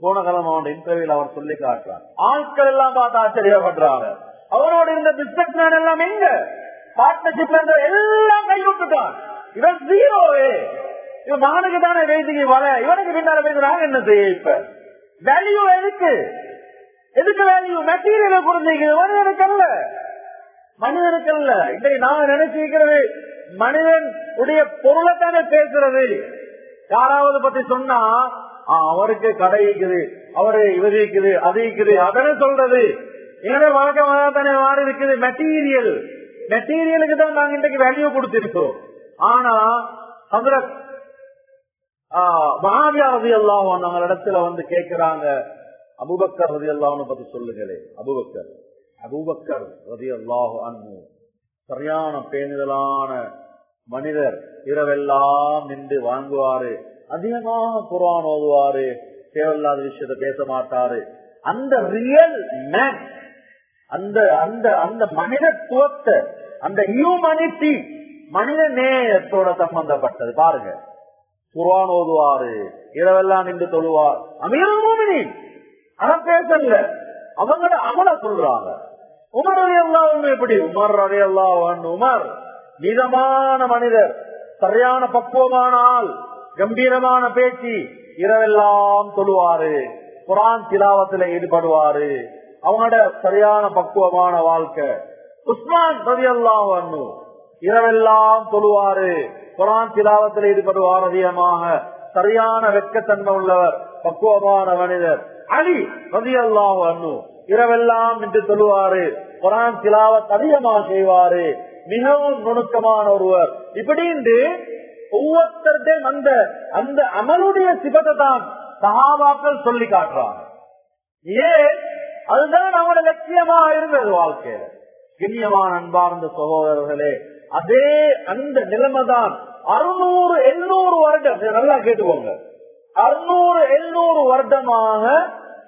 [SPEAKER 1] போன காலம் அவன் இன்டர்வியூல அவன் சொல்லி காட்டுறான். ஆட்கள் எல்லாம் பார்த்து ஆச்சரியப்படுறாங்க. அவனோட இருந்த பிசினஸ் மேன் எல்லாம் எங்க பார்ட்னர்ஷிப்ல இருந்த எல்லாம் கைவிட்டுட்டான். இவன் ஜீரோவே. இவன் மகனுக்கு தானே வேதிக்கு வர, இவனுக்கு பின்னால பேசுறாங்க. என்ன செய்ய? இப்ப வேல்யூ எதுக்கு வேல்யூ? மெட்டீரியலை புரிஞ்சுக்கிறது மனிதனுக்கு அல்ல. இன்றைக்கு நான் நினைச்சிருக்கிறது மனிதன் உடைய பொருளை தானே பேசுறது. யாராவது பத்தி சொன்னா அவருக்கு கடை இருக்குது, அவரு இவர் இருக்குது, அது இருக்குது, அதனை சொல்றது. எனவே வழக்கமாக தானே மாறி இருக்குது. மெட்டீரியலுக்கு தான் நாங்க இன்றைக்கு வேல்யூ கொடுத்திருக்கிறோம். ஆனா ஹஜ்ரத் மஆவியா ரலியல்லாஹு அன்ஹு இடத்துல வந்து கேட்கிறாங்க, அபூபக்கர் ரலியல்லாஹு பத்தி சொல்லுங்களே. அபூபக்கர் ரலியல்லாஹு அன்ஹு சரியான பேணுதலான மனிதர். இரவெல்லாம் நின்று வாங்குவாரு, அதிகமாக குர்ஆன் ஓதுவாரு, தேவையில்லாத விஷயத்தை பேச மாட்டாரு. அந்த ரியல் மேன், அந்த மனிதத்துவத்தை, அந்த ஹியூமனிட்டி, மனித நேயத்தோட சம்பந்தப்பட்டது. பாருங்க, குர்ஆன் ஓதுவாரு, இரவெல்லாம் நின்று தொழுவார். அமீருல் முஃமினீன் அத பேசல, அவங்களோட அமல சொல்றாங்க. உமர் ரலியல்லாஹு அன்ஹு எப்படி? உமர் ரலியல்லாஹு அன்ஹு உமர் நீதமான மனிதர், சரியான பக்குவமான ஆள், கம்பீரமான பேச்சு, இரவெல்லாம் தொழுவாரு, குர்ஆன் திலாவத்துல ஈடுபடுவாரு, அவங்களோட சரியான பக்குவமான வாழ்க்கை. உஸ்மான் ரலியல்லாஹு அன்ஹு இரவெல்லாம் தொழுவாரு, குர்ஆன் திலாவத்தில் ஈடுபடுவார், அதிகமாக சரியான வெட்கத்தன்மை உள்ளவர், பக்குவமான மனிதர். அலி ரலியல்லாஹு அன்ஹு இரவெல்லாம் நின்று தொழுவாரு, குர்ஆன் திலாவத் அதிகமாக செய்வாரு, மிகவும் நுணுக்கமான ஒருவர். இப்படி ஒவ்வொருத்தருடையும் அந்த அந்த அமலுடைய சிபத்தை தான் சஹாபாக்கள் சொல்லி காட்டுறாங்க. ஏன்? அதுதான் அவங்களோட லட்சியமா இருந்தது வாழ்க்கையில. கண்ணியமான அன்பார்ந்த சகோதரர்களே, அதே அந்த நிலைமைதான் 600-700 வருடம், நல்லா கேட்டுக்கோங்க, 600-700 வருடமாக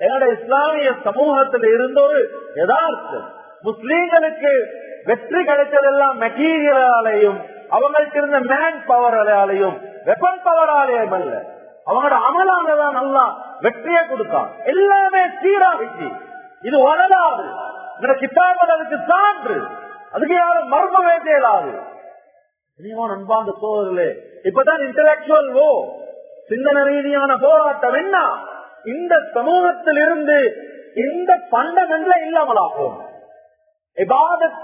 [SPEAKER 1] என்னோட இஸ்லாமிய சமூகத்தில் இருந்த ஒரு யதார்த்தம். முஸ்லீம்களுக்கு வெற்றி கிடைச்சதெல்லாம் மெட்டீரியலாலையும் அவங்களுக்கு இருந்த மேன் பவராலையும் வெப்பன் பவராலையும் அல்ல, அவங்களோட அமலானதான் நல்லா வெற்றியை கொடுத்தான். எல்லாமே சீராகிச்சு. இது வரலாறு, இந்த கிதாபுகள் அதுக்கு சான்று, அதுக்கு யாரும் மர்மமே தேடாது. அன்பார்ந்த சோதரர்களே, இப்பதான் இன்டலெக்சுவல் வோ, சிந்தனை ரீதியான போராட்டம் என்ன இந்த சமூகத்தில் இருந்து இந்த பண்டமெண்ட்ல இல்லாமலாகும். இபாதத்,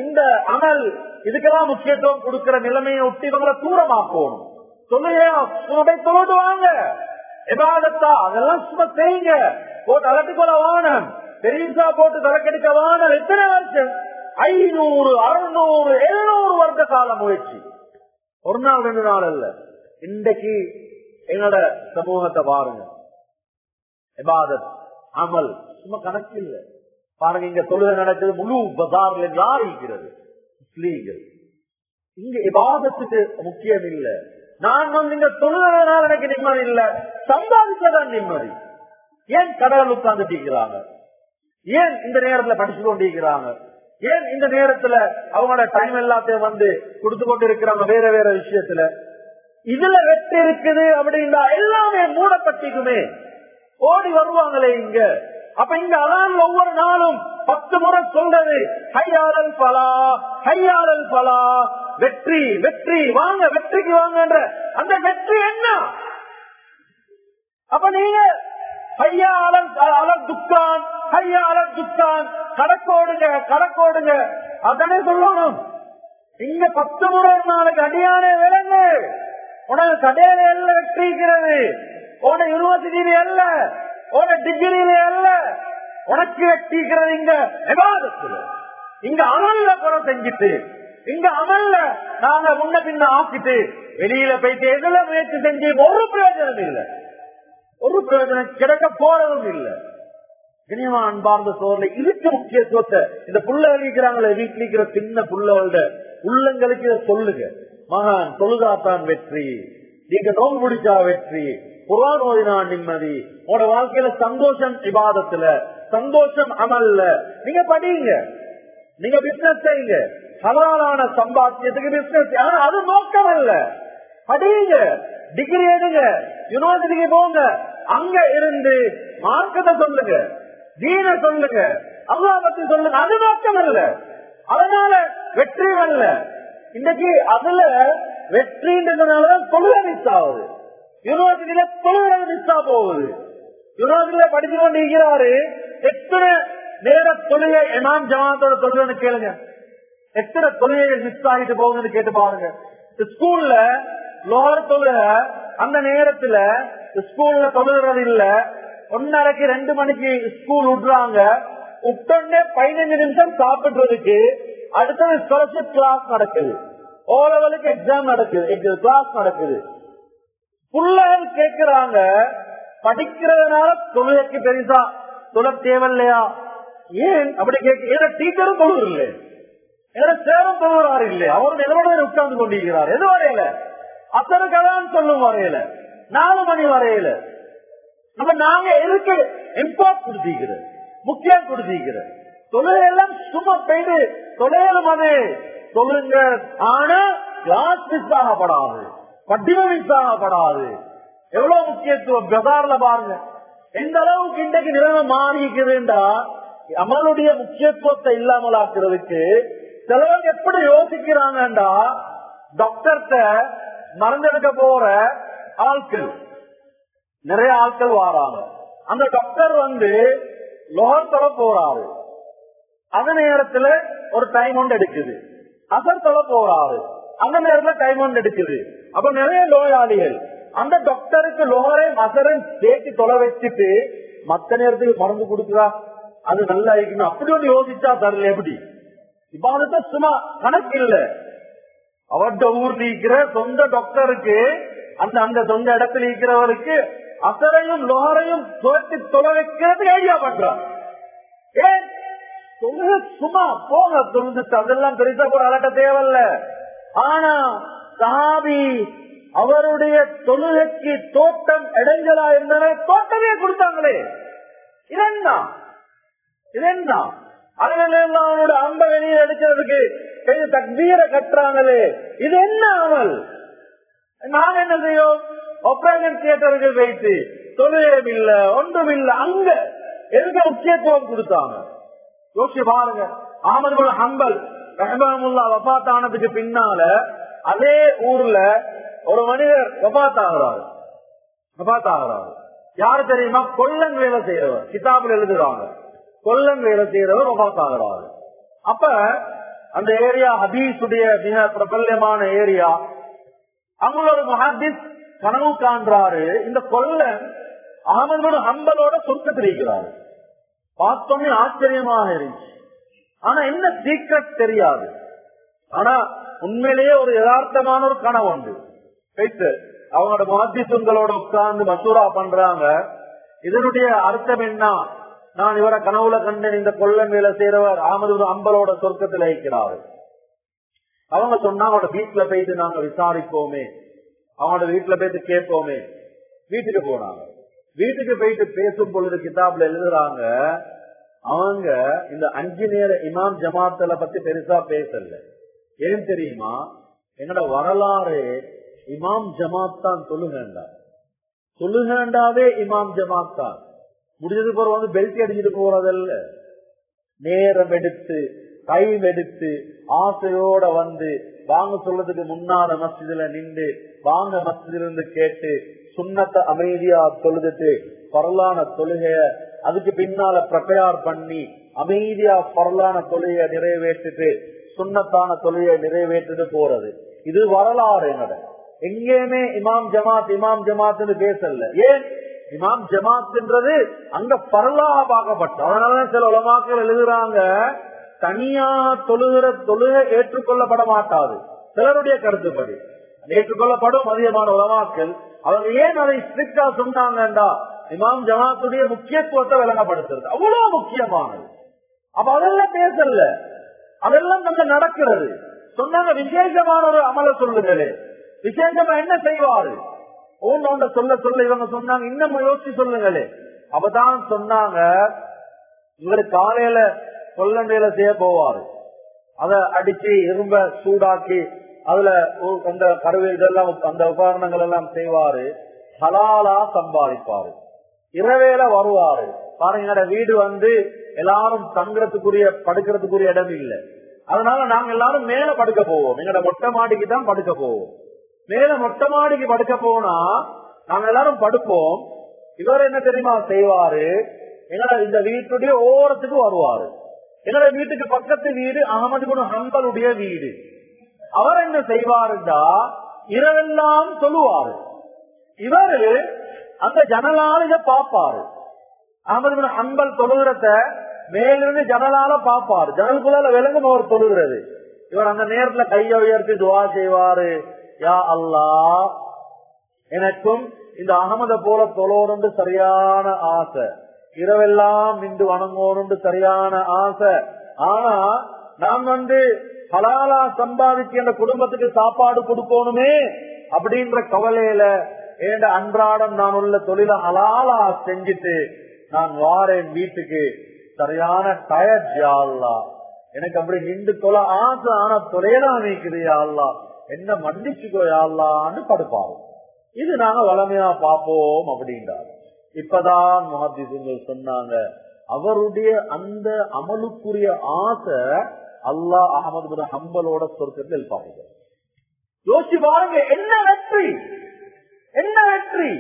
[SPEAKER 1] இந்த அமல், இதுக்கெல்லாம் முக்கியத்துவம் கொடுக்கிற நிலைமையை ஒட்டி இவங்களை தூரமாக்கணும். தொழுது வாங்க, இபாதத்தா அதெல்லாம் சும்மா செய்யுங்க, போட்டு அலட்டிக்கொள்ள வானம், பெரியசா போட்டு தலைக்கடிக்க வானம். எத்தனை வருஷம்? 500, 600, 700 வருட கால முயற்சி. ஒரு நாள் 2 நாள் அல்ல. இன்றைக்கு எங்களோட சமூகத்தை பாருங்க, இபாதத் அமல் சும்மா கணக்கு இல்லை. பாருங்க, இங்க தொழுகை நடக்குது, முழு பஜார்ல யார் இருக்கிறது? முஸ்லீம்கள். இங்க இபாதத்துக்கு முக்கியம் இல்லை. நான் இங்க தொழுகிறதுனால எனக்கு நிம்மதி இல்லை, சம்பாதிக்கதான் நிம்மதி. ஏன் கடவுள் உட்கார்ந்துட்டு இருக்கிறாங்க? ஏன் இந்த நேரத்துல படிச்சு கொண்டிருக்கிறாங்க? ஏன் இந்த நேரத்துல அவங்களோட டைம் எல்லாத்தையும் கொடுத்து கொண்டு இருக்கிறாங்க வேற வேற விஷயத்துல? இதுல வெற்றி இருக்குது அப்படின்னா எல்லாமே மூடப்பட்டிக்குமே, ஓடி வருவாங்களே இங்க. அப்ப இங்க அதான் ஒவ்வொரு நாளும் 10 முறை சொல்றது ஹையாரல் பலா, ஹையாரல் பலா, வெற்றி வெற்றி, வாங்க வெற்றிக்கு வாங்கன்ற அந்த வெற்றி என்ன? அப்ப நீங்க ஹையா அலல் துக்கான், ஹையா அலல் துக்கான், கடக்கோடுங்க கடக்கோடுங்க அதனே சொல்லணும். இங்க 10 முறை நாளைக்கு அடியானே விலங்கு, உனக்கு கடையில எல்ல வெற்றிக்கிறது, உன யூனிவர்சிட்டியில அல்ல, உன டிகிரியில அல்ல, உனக்கு வெற்றிக்கிறது இங்க விவாதத்துல. இங்க அமல்ல குறை செஞ்சுட்டு, இங்க அமல்ல நாங்க முன்ன பின்ன ஆக்கிட்டு வெளியில போயிட்டு எதுல முயற்சி செஞ்சு ஒரு பிரயோஜனம் இல்லை, ஒரு பிரயோஜனம் கிடைக்க போறதும் இல்லை. கனியமா அன்பார்ந்த சோழலை இதுக்கு முக்கியத்துவத்தை இந்த புள்ள இருக்கிறாங்களே, வீட்டில் இருக்கிற சின்ன புள்ளவள்ட உள்ளங்களுக்கு இதை சொல்லுங்க. மகான் தொழுதாத்தான் வெற்றி, நீங்க நோம்பு பிடிச்சா வெற்றி, குர்ஆன் ஓதினா நிம்மதி, உங்களோட வாழ்க்கையில சந்தோஷம் இபாதத்துல, சந்தோஷம் அமல்ல. நீங்க படிங்க, நீங்க பிசினஸ் செய்யுங்க, ஹலாலான சம்பாத்தியத்துக்கு பிசினஸ். ஆனா அது நோக்கம் அல்ல. படிங்க, டிகிரி எடுங்க, யூனிவர்சிட்டிக்கு போங்க, அங்க இருந்து மார்க்கத்தை சொல்லுங்க, தீன சொல்லுங்க, அல்லாஹ் பத்தி சொல்லுங்க. அது நோக்கம் அல்ல. அதனால வெற்றி அல்ல. இன்னைக்கு அதுல வெற்றின்றதுனாலதான் தொழுகை மிஸ் ஆகுது. யூனிவர்சிட்டியில தொழுகை மிஸ் ஆக போகுது. யூனிவர்சிட்டியில படிச்சு கொண்டு இருக்கிறாரு, எத்தனை நேர தொழுகை இமாம் ஜமாத்தோட தொழுகைன்னு கேளுங்க, எத்தனை தொழுகைகள் மிஸ் ஆகிட்டு போகுதுன்னு கேட்டு பாருங்க. ஸ்கூல்ல லோகர் தொழுகை அந்த நேரத்துல ஸ்கூல்ல தொழுகிறது இல்ல, 1:30 2 மணிக்கு ஸ்கூல் விடுறாங்க, உடனே 15 நிமிஷம் சாப்பிடுறதுக்கு அடுத்தது ஸ்காலர்ஷிப் கிளாஸ் நடக்குது, ஓ லெவலுக்கு எக்ஸாம் நடக்குது, கிளாஸ் நடக்குது. பிள்ளைகள் கேட்கிறாங்க, படிக்கிறதுனால தொழுகைக்கு பெருசா தொழ தேவையில்லையா? ஏன் அப்படி கேட்க? ஏன்னா டீச்சரும் தொழுது இல்லை, ஏன்னா சேரும் தொழுகிறாரு இல்லை, அவர் நிலவரம் உட்கார்ந்து கொண்டிருக்கிறார். எது வரையில? அத்தனைக்கதான் சொல்லும் வரையில, 4 மணி வரையில. அப்ப நாங்க எதுக்கு இம்பார்ட் கொடுத்திருக்கிறோம், முக்கியம் கொடுத்திருக்கிறோம்? தொழுகையெல்லாம் சும்மா போயிட்டு தொழுகையிலும் அது சொல்லுங்க, ஆனா கிளாஸ் மிஸ் ஆகப்படாது, பட்டிமம் மிஸ் ஆகப்படாது. எவ்வளவு முக்கியத்துவம் பஜார்ல பாருங்க, எந்த அளவுக்கு இன்றைக்கு நிலைமை மாறி இருக்குதுண்டா, அமலுடைய முக்கியத்துவத்தை இல்லாமல் ஆக்குறதுக்கு சிலவங்க எப்படி யோசிக்கிறாங்கண்டா, டாக்டர்கிட்ட மருந்தெடுக்க போற ஆட்கள் நிறைய ஆட்கள் வாராங்க, அந்த டாக்டர் லோகர் தொலை போறாரு, அந்த நேரத்துல ஒரு டைம் ஒன்று எடுக்குது, அசர் தொலை போறாரு, அந்த நேரத்துல டைம் ஒன்று எடுக்குது. அப்ப நிறைய நோயாளிகள் அந்த டாக்டருக்கு லோகரையும் அசரையும் சேர்த்து தொலை வச்சுட்டு மத்த நேரத்துக்கு மருந்து கொடுக்குறா அது நல்லா இருக்கணும் அப்படி ஒன்று யோசிச்சா தரல எப்படி இபாதத்தை சும்மா கணக்கு இல்ல அவர்கிட்ட ஊர்ல இருக்கிற சொந்த டாக்டருக்கு அந்த சொந்த இடத்துல இருக்கிறவருக்கு அசரையும் லோகரையும் தோட்டி தொலை வைக்கிறதுக்கு ஐடியா பண்றான். ஏன் சும்மா போங்க தொழுந்துட்டு அதெல்லாம் பெருசா போற அலட்ட தேவையில்ல. ஆனா சஹாபி அவருடைய தொழுகைக்கு தோட்டம் இடைஞ்சலா இருந்தன தோட்டமே கொடுத்தாங்களே. இதென்ன அவனோட அம்ப வெளியே எடுக்கிறதுக்கு தக்பீரை கட்டுறாங்களே இது என்ன அமல்? நாங்க என்ன செய்யும்? ஆபரேஷன் தியேட்டருக்கு வைத்து தொழிலும் இல்ல ஒன்றும் இல்ல அங்க எதுக்கு முக்கியத்துவம் கொடுத்தாங்க யோசிச்சு பாருங்க. அஹ்மது பின் ஹம்பல் ரஹ்மத்துல்லாஹ் வஃபாத் ஆனதுக்கு பின்னால அதே ஊர்ல ஒரு மனிதர் வஃபாத் ஆகிறாரு. யாரு தெரியுமா? கொல்லன் வேலை செய்யறவர். கிதாபில் எழுதுறாங்க கொல்லன் வேலை செய்யறவர் வஃபாத் ஆகிறாரு. அப்ப அந்த ஏரியா ஹதீஸுடைய மிக பிரபல்யமான ஏரியா. அவங்கள ஒரு முஹத்திஸ் கனவு காண்றாரு இந்த கொல்லன் அஹ்மது பின் ஹம்பலோட சொர்க்கத்தில் இருக்கிறாரு. பார்த்தோமே ஆச்சரியமாக இருந்துச்சு. ஆனா என்ன சீக்ரெட் தெரியாது. ஆனா உண்மையிலேயே ஒரு யதார்த்தமான ஒரு கனவு உண்டு. அவங்களோட முஹத்திஸுங்களோட உட்கார்ந்து மசூரா பண்றாங்க. இதனுடைய அர்த்தம் என்ன? நான் இவரை கனவுல கண்டேன் இந்த கொல்லன் வேலை செய்யறவர் அஹ்மது பின் ஹம்பலோட சொர்க்கத்தில் இருக்கிறாரு. அவங்க சொன்னா அவங்களோட வீட்டுல போயிட்டு நாங்க விசாரிப்போமே, அவங்களோட வீட்டுல போயிட்டு கேட்போமே. வீட்டுக்கு போனாங்க. வீட்டுக்கு போயிட்டு பேசும் பொழுது கிதாப்ல எழுதுறாங்க அவங்க இந்த 5 நேர இமாம் ஜமாத்துல பத்தி பெருசா பேசல. ஏன் தெரியுமா? என்னோட வரலாறு இமாம் ஜமாத் தான் சொல்லுகண்டாவே இமாம் ஜமாத் தான். முடிஞ்சது போற வந்து பெல்ட் அடிச்சுட்டு போறதல்ல. நேரம் எடுத்து டைம் எடுத்து ஆசையோட வந்து வாங்க சொல்றதுக்கு முன்னால மஸ்ஜிதுல நின்று வாங்க மஸ்ஜிதுல இருந்து கேட்டு சுண்ணத்தை அமைதியா தொழுதுட்டு பரலான தொழுகைய அதுக்கு பின்னால பிரப்பயார் பண்ணி அமைதியா பரலான தொழுகைய நிறைவேற்றிட்டு சுண்ணத்தான தொழுகையை நிறைவேற்றிட்டு போறது. இது வரலாறு. என்னோட எங்கேயுமே இமாம் ஜமாத் பேசல. ஏன்? இமாம் ஜமாத்ன்றது அங்க பரலாக பார்க்கப்பட்ட. அதனாலதான் சில உலமாக்கள் எழுதுறாங்க தனியா தொழுகை ஏற்றுக்கொள்ளப்பட மாட்டாது. சிலருடைய கருத்துப்படி ஏற்றுக்கொள்ளப்படும் அதிகமான உலமாக்கள். அவங்க ஏன் அதை ஸ்ட்ரிக்டா சொன்னாங்கடா இமாம் ஜமாத்துடைய முக்கியத்துவத்தை விளங்கப்படுத்துறது அவ்வளவு முக்கியமானது. அப்ப அதெல்லாம் பேசல, அதெல்லாம் நம்ம நடக்கிறது. சொன்னாங்க விசேஷமான ஒரு அமல சொல்லுங்களே, விசேஷமா என்ன செய்வாரு ஒன்னு சொல்ல இவங்க சொன்னாங்க இன்னும் யோசிச்சு சொல்லுங்களே. அப்பதான் சொன்னாங்க இவரு காலையில கொல்லன் வேலை செய்ய போவாரு. அதை அடிச்சு இரும்ப சூடாக்கி அதுல அந்த கருவி இதெல்லாம் அந்த உபகரணங்கள் எல்லாம் செய்வாரு. ஹலாலா சம்பாதிப்பாரு. இரவேல வருவாரு. பாருங்க வீடு வந்து எல்லாரும் தங்குறதுக்குரிய படுக்கிறதுக்குரிய இடம் இல்லை. அதனால நாங்க எல்லாரும் மேல படுக்க போவோம். எங்கட மொட்டை மாடிக்கு தான் படுக்க போவோம். மேல மொட்டை மாடிக்கு படுக்க போனா நாங்க எல்லாரும் படுப்போம். இவர் என்ன தெரியுமா செய்வாரு? எங்கட இந்த வீட்டுடைய ஓரத்துக்கு வருவாரு. எங்கட வீட்டுக்கு பக்கத்து வீடு அஹ்மது பின் ஹம்பலுடைய வீடு. அவர் என்ன செய்வாருன்னா இரவெல்லாம் சொல்லுவாரு. இவரு அந்த ஜனலால இதை பாப்பாரு. அஹ்மது பின் ஹம்பல் தொழுகிறத மேலிருந்து ஜனலால பாப்பாரு. ஜனலுக்குள்ள விளங்கும் அவர் தொழுகிறது. இவர் அந்த நேரத்துல கையை உயர்த்தி துவா செய்வாரு. யா அல்லாஹ் எனக்கும் இந்த அஹ்மத போல தொழோன்னு சரியான ஆசை, இரவெல்லாம் நின்று வணங்கோன்னு சரியான ஆசை. ஆனா நான் வந்து ஹலாலா சம்பாதிச்சு என் குடும்பத்துக்கு சாப்பாடு கொடுக்கணுமே அப்படின்ற கவலையில ஏண்ட அன்றாடம் நான் உள்ள தொழில ஹலாலா செஞ்சுட்டு நான் வாரேன் வீட்டுக்கு. சரியான டயர்ட் யா அல்லாஹ், எனக்கு அப்படி நின்று தொலை ஆசை, ஆனா தொலையலாம் நீக்குது யா அல்லாஹ், என்ன மன்னிச்சுக்கோ யா அல்லாஹ்னு படுப்பாரு. இது நாங்க வளமையா பார்ப்போம் அப்படின்றாரு. இப்பதான் முஹத்திஸுங்கள் சொன்னாங்க அவருடைய அந்த அமலுக்குரிய ஆசை அல்லாஹ் அஹ்மது பின் ஹம்பலோட சொர்க்கத்தில் இருப்பாங்க. யோசிச்சு பாருங்க, என்ன வெற்றி, என்ன வெற்றி!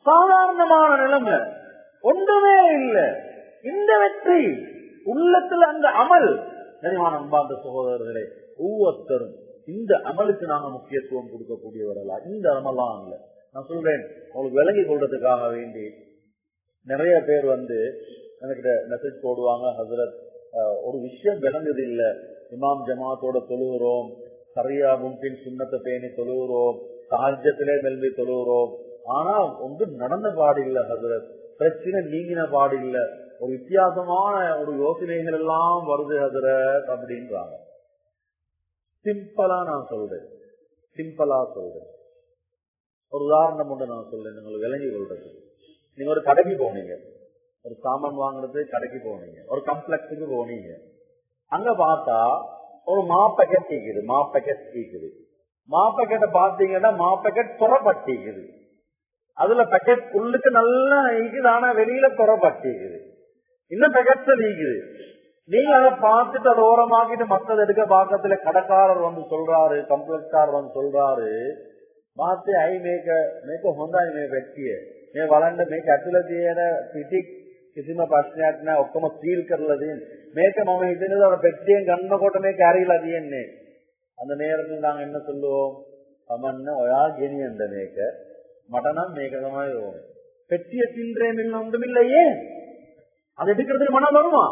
[SPEAKER 1] சாதாரணமான நிலைமை ஒன்றுமே இல்லை. இந்த வெற்றி உள்ளத்துல அந்த அமல் நிறைவான அன்பார்ந்த சகோதரர்களே, ஒவ்வொருத்தரும் இந்த அமலுக்கு நாங்க முக்கியத்துவம் கொடுக்கக்கூடியவர்களா? இந்த ரமலான்ல நான் சொல்றேன் உங்களுக்கு விளங்கி கொள்றதுக்காக வேண்டி நிறைய பேர் எனக்கு மெசேஜ் போடுவாங்க, ஹசரத் ஒரு விஷயம் விளங்குது இல்ல, இமாம் ஜமாத்தோட தொழுகிறோம், சரியா முன்பின் சுண்ணத்தை பேணி தொழுகிறோம், சாஜத்திலே மெல்வி தொழுகிறோம், ஆனா ஒன்று நடந்த பாடு இல்ல ஹசரத், பிரச்சனை நீங்கின பாடு இல்ல, ஒரு வித்தியாசமான ஒரு யோசனைகள் எல்லாம் வருது ஹசரத் அப்படின்றாங்க. சிம்பிளா நான் சொல்றேன், சிம்பிளா சொல்றேன். ஒரு உதாரணம் ஒன்று நான் சொல்றேன், உங்களுக்கு விளங்கி கொள்றது. நீங்க ஒரு கடைக்கு போனீங்க, ஒரு சாமான் வாங்குறது கடைக்கு போனீங்க, ஒரு காம்ப்ளெக்ஸுக்கு போனீங்க, அங்க பார்த்தா ஒரு மாப்பக்கெட் இருக்குது, மாப்பக்கெட் இருக்குது. மாப்பக்கெட்டை பார்த்தீங்கன்னா மாப்பக்கெட் துறப்பட்டிக்குது, அதுல பேக்கெட் உள்ளுக்கு நல்லா இருக்குது, ஆனா வெளியில துறப்பட்டிக்குது, இன்னும் பேக்கெட்ஸ் இருக்குது. நீங்க அதை பார்த்துட்டு அதை ஓரமாக்கிட்டு மத்தது எடுக்க பாக்கத்துல கடைக்காரர் சொல்றாரு, கம்ப்ளெக்ஸ்காரர் சொல்றாரு, माते आई මේක හොඳයි මේ වැක්කිය මේ බලන්න මේක ඇතුළේ තියෙන පිටි කිසිම ප්‍රශ්නයක් නැහැ ඔක්කොම සීල් කරලා තියෙන මේක මම හිතන්නේ අර පෙට්ටියෙන් ගන්නකොට මේක ඇරිලා තියෙන්නේ அந்த நேரத்துல நாங்க என்ன சொல்லுவோம் සමන්න ඔයා ගෙනියන්න මේක මට නම් මේක තමයි ඕනේ பெட்டியை தின்றேன் இல்ல ஒன்றுமில்லையே அதை எடுக்கிறதுக்கு மனம் வருமா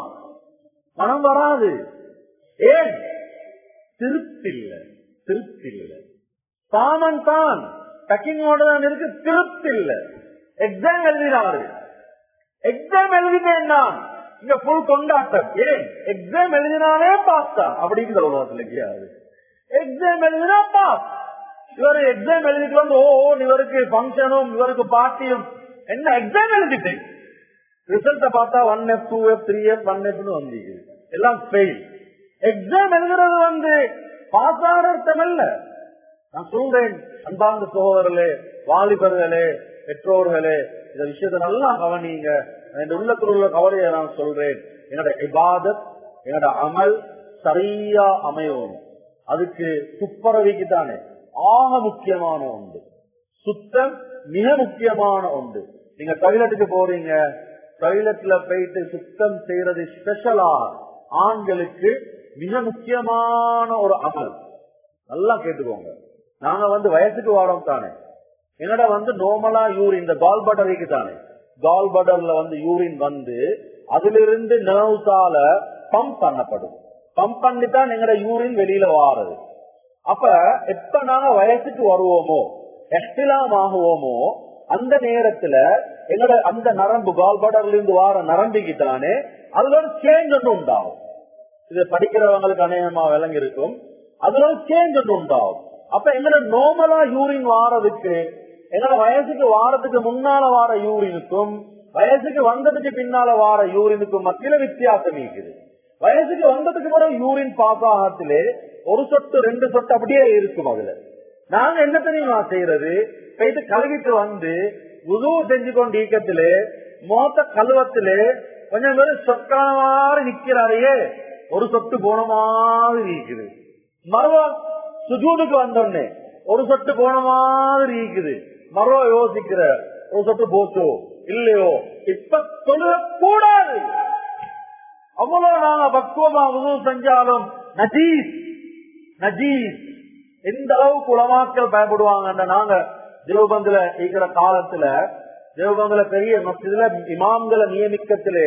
[SPEAKER 1] மனம் வராது ஏன் திருப்தி இல்லை சாமன் தான் பேக்கிங்கோட தான் இருக்கு திருப்தி இல்ல எக்ஸாம் எழுதினாரு எக்ஸாம் எழுதினேன் நான் இங்க புல் கொண்டாட்டம் ஏன் எக்ஸாம் எழுதினாலே பாஸ் தான் அப்படின்னு சொல்லுவாங்க எக்ஸாம் எழுதினா பாஸ் இவரு எக்ஸாம் எழுதிட்டு வந்து இவருக்கு பங்கனும் இவருக்கு பார்ட்டியும் என்ன எக்ஸாம் எழுதிட்டு ரிசல்ட்ட பார்த்தா 1F 2F 3F 1F வந்து எல்லாம் ஃபெயில் எக்ஸாம் எழுதுறது பாஸ் ஆகிறதும் இல்ல நான் சொல்றேன் அன்பார்ந்த சகோதரர்களே வாலிபர்களே பெற்றோர்களே இந்த விஷயத்தை நல்லா கவனிங்க என் உள்ளத்தில் உள்ள கவலையை நான் சொல்றேன் என்னோட இபாதத் என்னோட அமல் சரியா அமையும் அதுக்கு துப்பரவிக்கு தானே ஆக முக்கியமான ஒன்று சுத்தம் மிக முக்கியமான ஒன்று நீங்க டாய்லெட்டுக்கு போறீங்க டாய்லெட்ல போயிட்டு சுத்தம் செய்யறது ஸ்பெஷலா ஆண்களுக்கு மிக முக்கியமான ஒரு அமல் நல்லா கேட்டுக்கோங்க நாங்க வயசுக்கு வாரோம் தானே என்னடா நார்மலா யூரின் இந்த கால் பட்டருக்கு தானே கால் பட்டர்ல யூரின் அதிலிருந்து நர்வ்ஸால பம்ப் பண்ணப்படும் பம்ப் பண்ணித்தான் எங்கட யூரின் வெளியில வாருது அப்ப எப்ப நாங்க வயசுக்கு வருவோமோ எக்ஸ்டிலாம் ஆகுவோமோ அந்த நேரத்துல எங்கட அந்த நரம்பு கால் பட்டர்ல இருந்து வார நரம்பிக்கு தானே அதுல ஒரு சேஞ்ச் ஒன்று உண்டாகும் இது படிக்கிறவங்களுக்கு அநேகமா விளங்கி இருக்கும் அதுல ஒரு சேஞ்ச் ஒன்று உண்டாகும் அப்ப எங்களை நார்மலா யூரின் வாரதுக்கு எங்களை வயசுக்கு வாரத்துக்கு முன்னால வார யூரினுக்கும் வயசுக்கு வந்ததுக்கு பின்னால வார யூரினுக்கும் மத்தியில வித்தியாசம் இருக்குது வயசுக்கு வந்ததுக்கு பிறகு யூரின் பாஸ் ஆகத்திலே ஒரு சொட்டு 2 சொட்டு அப்படியே இருக்கும் அதுல நாங்க என்ன தெரியுமா செய்யறது போயிட்டு கழுவிட்டு உது செஞ்சு கொண்டு ஈக்கத்திலே மோத்த கழுவத்திலே கொஞ்சம் பேரு சொக்கான மாதிரி நிக்கிறாரையே ஒரு சொட்டு போன மாதிரி இருக்குது மறுவா சுஜூதுக்கு வந்தோடனே ஒரு சொட்டு போன மாதிரி இருக்குது மறுவா யோசிக்கிற ஒரு சொட்டு போச்சோ இல்லையோ இப்ப சொல்லக்கூடாது அவ்வளவு நாங்க பக்குவமா உதவு செஞ்சாலும் நஜீஸ் நஜீஸ் எந்த அளவுக்கு உலமாக்கள் பயப்படுவாங்க நாங்க தேவபந்துல இருக்கிற காலத்துல தேவபந்துல பெரிய மஸ்ஜிதுல இமாம்களை நியமிக்கத்திலே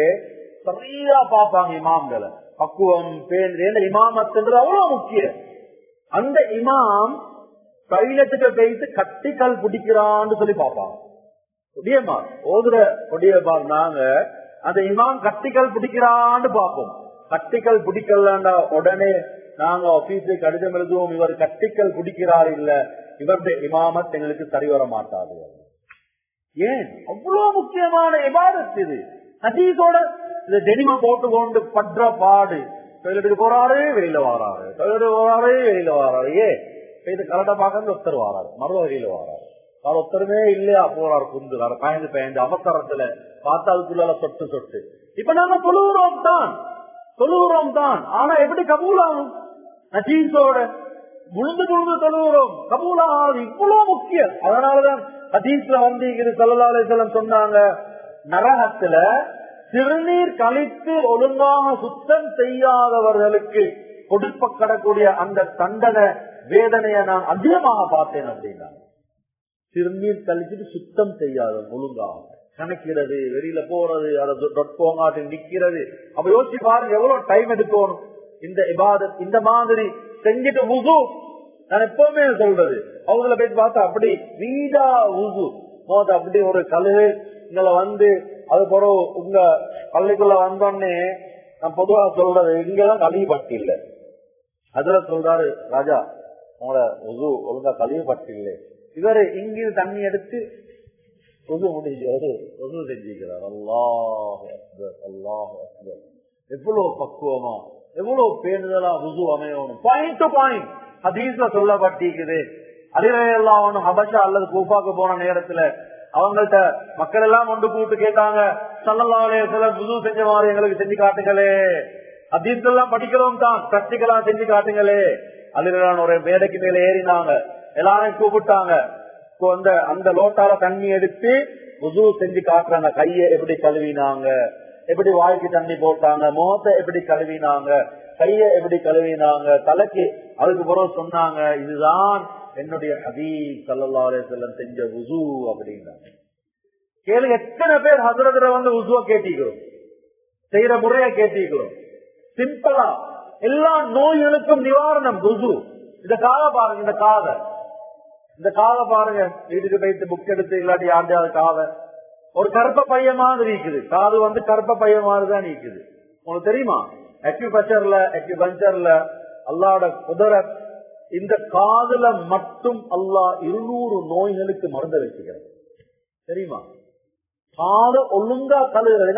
[SPEAKER 1] சரியா பார்ப்பாங்க இமாம்களை பக்குவம் பேர் இமாமத்துன்றது அவ்வளவு முக்கியம் அந்த இமாம் கையிலத்துக்கு போயிட்டு கட்டிக்கல் பிடிக்கிறான்னு சொல்லி பார்ப்பாங்க ஒடியமா ஓதுற ஒடியப்பார் நாங்க அந்த இமாம் கட்டிக்கல் பிடிக்கிறான்னு பார்ப்போம் கட்டிக்கல் பிடிக்கலாண்டா உடனே நாங்க ஆபீஸை கடிதம் எழுதுவோம் இவர் கட்டிக்கல் பிடிக்கிறார் இல்ல இவருடைய இமாமத் எங்களுக்கு சரி வர மாட்டாது ஏன் அவ்வளவு முக்கியமான இபாதத் இது ஹதீஸோட இந்த ஜெனிமா போட்டு கொண்டு பற்ற பாடு டாய்லெட்டுக்கு போறாரு வெளியில வாராரு டாய்லெட்டுக்கு போறாரு வெளியில வாராரு இது கரெக்டா பாக்க ஒருத்தர் வாராரு மறுவ வெளியில வாராரு அவர் ஒருத்தருமே இல்லையா போறாரு குந்துறாரு பயந்து அவசரத்துல பார்த்தா அதுக்குள்ள சொட்டு சொட்டு இப்ப நாங்க தொழுகிறோம் தான் ஆனா எப்படி கபூலாகும் ஹதீஸோட முழுந்து தொழுகிறோம் கபூலாகாது இவ்வளவு முக்கியம் அதனாலதான் ஹதீஸ்ல ஸல்லல்லாஹு அலைஹி வஸல்லம் சொன்னாங்க நரகத்துல சிறுநீர் கழித்து ஒழுங்காக சுத்தம் செய்யாதவர்களுக்கு கொடுக்கப்படக்கூடிய அந்த தண்டனை வேதனையை நான் அதிகமாக பார்த்தேன் அப்படின்னா சிறுநீர் கழிச்சுட்டு சுத்தம் செய்யாத ஒழுங்காக கணக்கிறது, வெளியில போறது, அதை போங்காட்டி நிக்கிறது. அப்ப யோசிச்சு பாருங்க எவ்வளவு டைம் எடுக்கணும் இந்த இபாதத். இந்த மாதிரி செஞ்சுட்டு வுது, நான் எப்பவுமே சொல்றது, அவங்கள போய் பார்த்தா அப்படி வீடா வுது போது அப்படி ஒரு கழுகு இங்களை அது பிறகு உங்க பள்ளிக்குள்ள வந்தோடனே நான் பொதுவா சொல்றது, இங்கதான் கழுவி பட்டு இல்லை. அதுல சொல்றாரு, ராஜா உங்களோட வுது ஒழுங்கா கழுவி பட்டு இல்லை. இவரு இங்கிருந்து தண்ணி எடுத்து வுது முடிஞ்சு வுது செஞ்சுக்கிறார். அல்லாஹ் அக்பர், அல்லாஹ் அக்பர். எவ்வளவு பக்குவமா, எவ்வளவு பேணுதலா வுது அமையணும். பாயிண்ட் டு பாயிண்ட் ஹதீஸ்ல சொல்லப்பட்டிருக்குது. அலிரலியல்லாஹு ஹபஷா அல்லது கூஃபாக்கு போன நேரத்துல அவங்கள்ட்ட மக்கள் எல்லாம் ஒன்று கூட்டு கேட்டாங்க, ஸல்லல்லாஹு அலைஹி வஸல்லம் வுது செஞ்ச மாதிரி எங்களுக்கு செஞ்சு காட்டுங்களே, ஹதீஸ் எல்லாம் படிக்கிறோம் தான், பிராக்டிகலா செஞ்சு காட்டுங்களே. அலிரலியல்லாஹு ஒரு மேடைக்கு மேல ஏறினாங்க, எல்லாரையும் கூப்பிட்டாங்க. அந்த லோட்டால தண்ணி எடுத்து வுது செஞ்சு காட்டுறாங்க. கையை எப்படி கழுவினாங்க, எப்படி வாய்க்கு தண்ணி போட்டாங்க, முகத்தை எப்படி கழுவினாங்க, கையை எப்படி கழுவினாங்க, தலைக்கு. அதுக்கு பிறகு சொன்னாங்க, இதுதான் என்னுடைய ஹதீஸ் ஸல்லல்லாஹு அலைஹி வஸல்லம் செஞ்ச வுது அப்படின்னாங்க. கேளுங்க, எத்தனை பேர் ஹஜ்ரத்ல வுதுவ கேட்டிக்கிறோம், செய்யற முறைய கேட்டிக்கிறோம். சிம்பிளா எல்லா நோய்களுக்கும் நிவாரணம் வுது. இந்த காதை பாருங்க, இந்த காதை பாருங்க, வீட்டுக்கு போயிட்டு புக் எடுத்து இல்லாட்டி ஆண்டாவது காதை ஒரு கருப்ப பைய மாதிரி இருக்குது. காது கருப்ப பைய மாதிரிதான் இருக்குது. உங்களுக்கு தெரியுமா? அக்யூபஞ்சர்ல அல்லாஹ்வோட குதரத், இந்த காதுல மட்டும் அல்லாஹ் 200 நோய்களுக்கு மருந்து வச்சுக்கிறது. தெரியுமா? காது ஒழுங்கா கழுவுறது.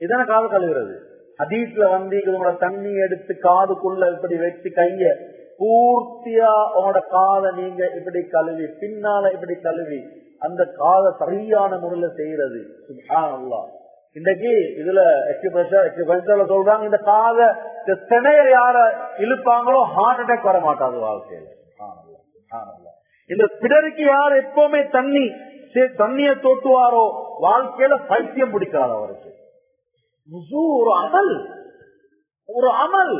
[SPEAKER 1] இதன காது கழுவுறது. ஹதீஸ்ல உங்களோட தண்ணி எடுத்து காதுக்குள்ள இப்படி வச்சு கைய பூர்த்தியா உங்களோட காதை நீங்க இப்படி கழுவி, பின்னால இப்படி கழுவி அந்த காதை சரியான முறையில செய்யறது. சுப்ஹானல்லாஹ். இன்னைக்கு இதுல அக்யூபஞ்சர்ல சொல்றாங்க, இந்த காதை திணைய யார இழுப்பாங்களோ ஹார்ட் அட்டாக் வர மாட்டாது வாழ்க்கையில. இந்த பிடருக்கு யார் எப்பவுமே தண்ணிய தோட்டுவாரோ வாழ்க்கையில பைத்தியம் பிடிக்காது அவருக்கு. ஒரு அமல்.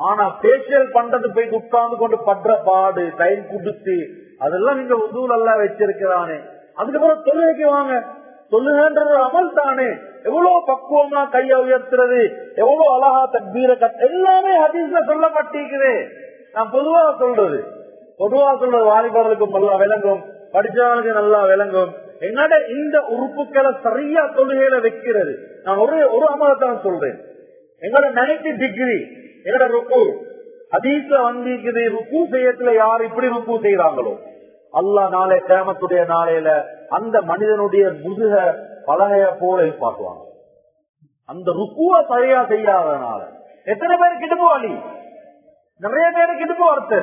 [SPEAKER 1] ஆனா பேஷியல் பண்றது போய் உட்கார்ந்து கொண்டு படுற பாடு, டைம் குடுத்து, அதெல்லாம் நீங்க உதூல் எல்லாம் வச்சிருக்கிறானே. அதுக்கப்புறம் தொழுகைக்கு வாங்க, தொழுகின்றது அமல் தானே. எவ்வளவு பக்குவமா கைய உயர்த்துறது, எவ்வளவு அழகா தக்பீர எல்லாமே ஹதீஸ்ல சொல்லப்பட்டிருக்குது. நான் பொதுவா சொல்றது வாலிபர்களுக்கும் நல்லா விளங்கும், படிச்சவர்களுக்கு நல்லா விளங்கும். என்னோட இந்த உறுப்புகளை சரியா தொழுகையில வைக்கிறது. நான் ஒரு அமலத்தான் சொல்றேன். எங்களோட 90 டிகிரி எங்களோட ருக்கு ஹதீஸ்ல வந்திருக்குது. ருக்கு செய்யத்துல யார் இப்படி ருக்கு செய்யறாங்களோ அல்லாஹ் நாளை கியாமத்துடைய நாளையில அந்த மனிதனுடைய முதுக பலகைய போல பார்க்குவாங்க. அந்த ருக்குவ சரியா செய்யாதனால எத்தனை பேருக்கு இடுப்பு வலி, நிறைய பேருக்கு இடுப்பு வருத்து.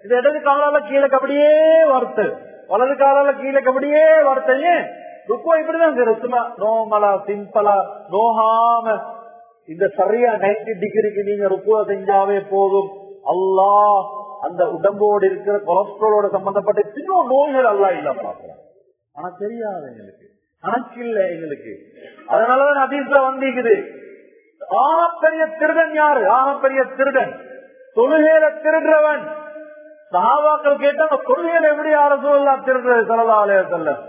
[SPEAKER 1] இது இடது காலால கீழே அப்படியே வருத்து, வலது காலால கீழே அப்படியே வருத்து. ஏன் ருக்குவ இப்படிதான் சும்மா நோமலா சிம்பிளா நோகாம இந்த சரியா 90 டிகிரிக்கு நீங்க ருக்குவ செஞ்சாவே போதும். அல்லாஹ் அந்த உடம்போடு இருக்கிற கொலஸ்ட்ராலோட சம்பந்தப்பட்ட சின்ன நோய்கள் எல்லாம் இல்ல பாக்குறாங்க. ஆனா தெரியாது எங்களுக்கு, கணக்கு இல்ல எங்களுக்கு. அதனாலதான் ஹதீஸ்ல வந்திருக்குது, ஆகப்பெரிய திருடன் யாரு? ஆகப்பெரிய திருடன் தொழுகையில திருடுறவன். சஹாபாக்கள் கேட்டாங்க, தொழுகையில எப்படி ரசூலுல்லாஹ் திருடுறது? ஸல்லல்லாஹு அலைஹி வஸல்லம்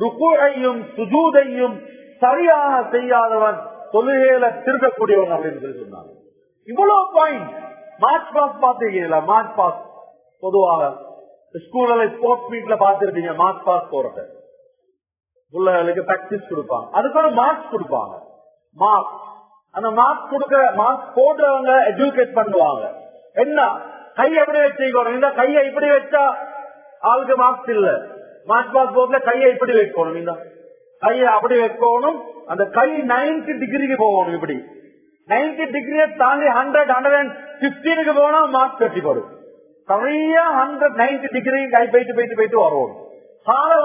[SPEAKER 1] ருக்குஐயும் சுஜூதையும் சரியாக செய்யாதவன் தொழுகையில திருடக்கூடியவன் அப்படின்னு சொல்லி சொன்னாங்க. இவ்வளவு பாயிண்ட். மார்ச் பாஸ் பாத்துருக்கீங்களா? மார்ச் பாஸ் பொதுவாக ஸ்கூல்ல ஸ்போர்ட்ஸ் மீட்ல பாத்துருப்பீங்க. மார்ச் பாஸ் போறது பிள்ளைகளுக்கு பிராக்டிஸ் கொடுப்பாங்க, அதுக்கு ஒரு மார்க்ஸ் கொடுப்பாங்க. மார்க் அந்த மார்க் கொடுக்க மார்க் போடுறவங்க எஜுகேட் பண்ணுவாங்க. என்ன கை எப்படி வச்சுக்கணும், இந்த கையை இப்படி வச்சா ஆளுக்கு மார்க்ஸ் இல்ல. மார்ச் பாஸ் போர்ட்ல கையை இப்படி வைக்கணும், இந்த கையை அப்படி வைக்கணும். அந்த கை 90 டிகிரிக்கு போகணும். இப்படி 90 டிகிரியை தாண்டி 100-115 போனா மார்க் கட்டிப்படும். சரியா 190 டிகிரி கை போயிட்டு வரணும். காலை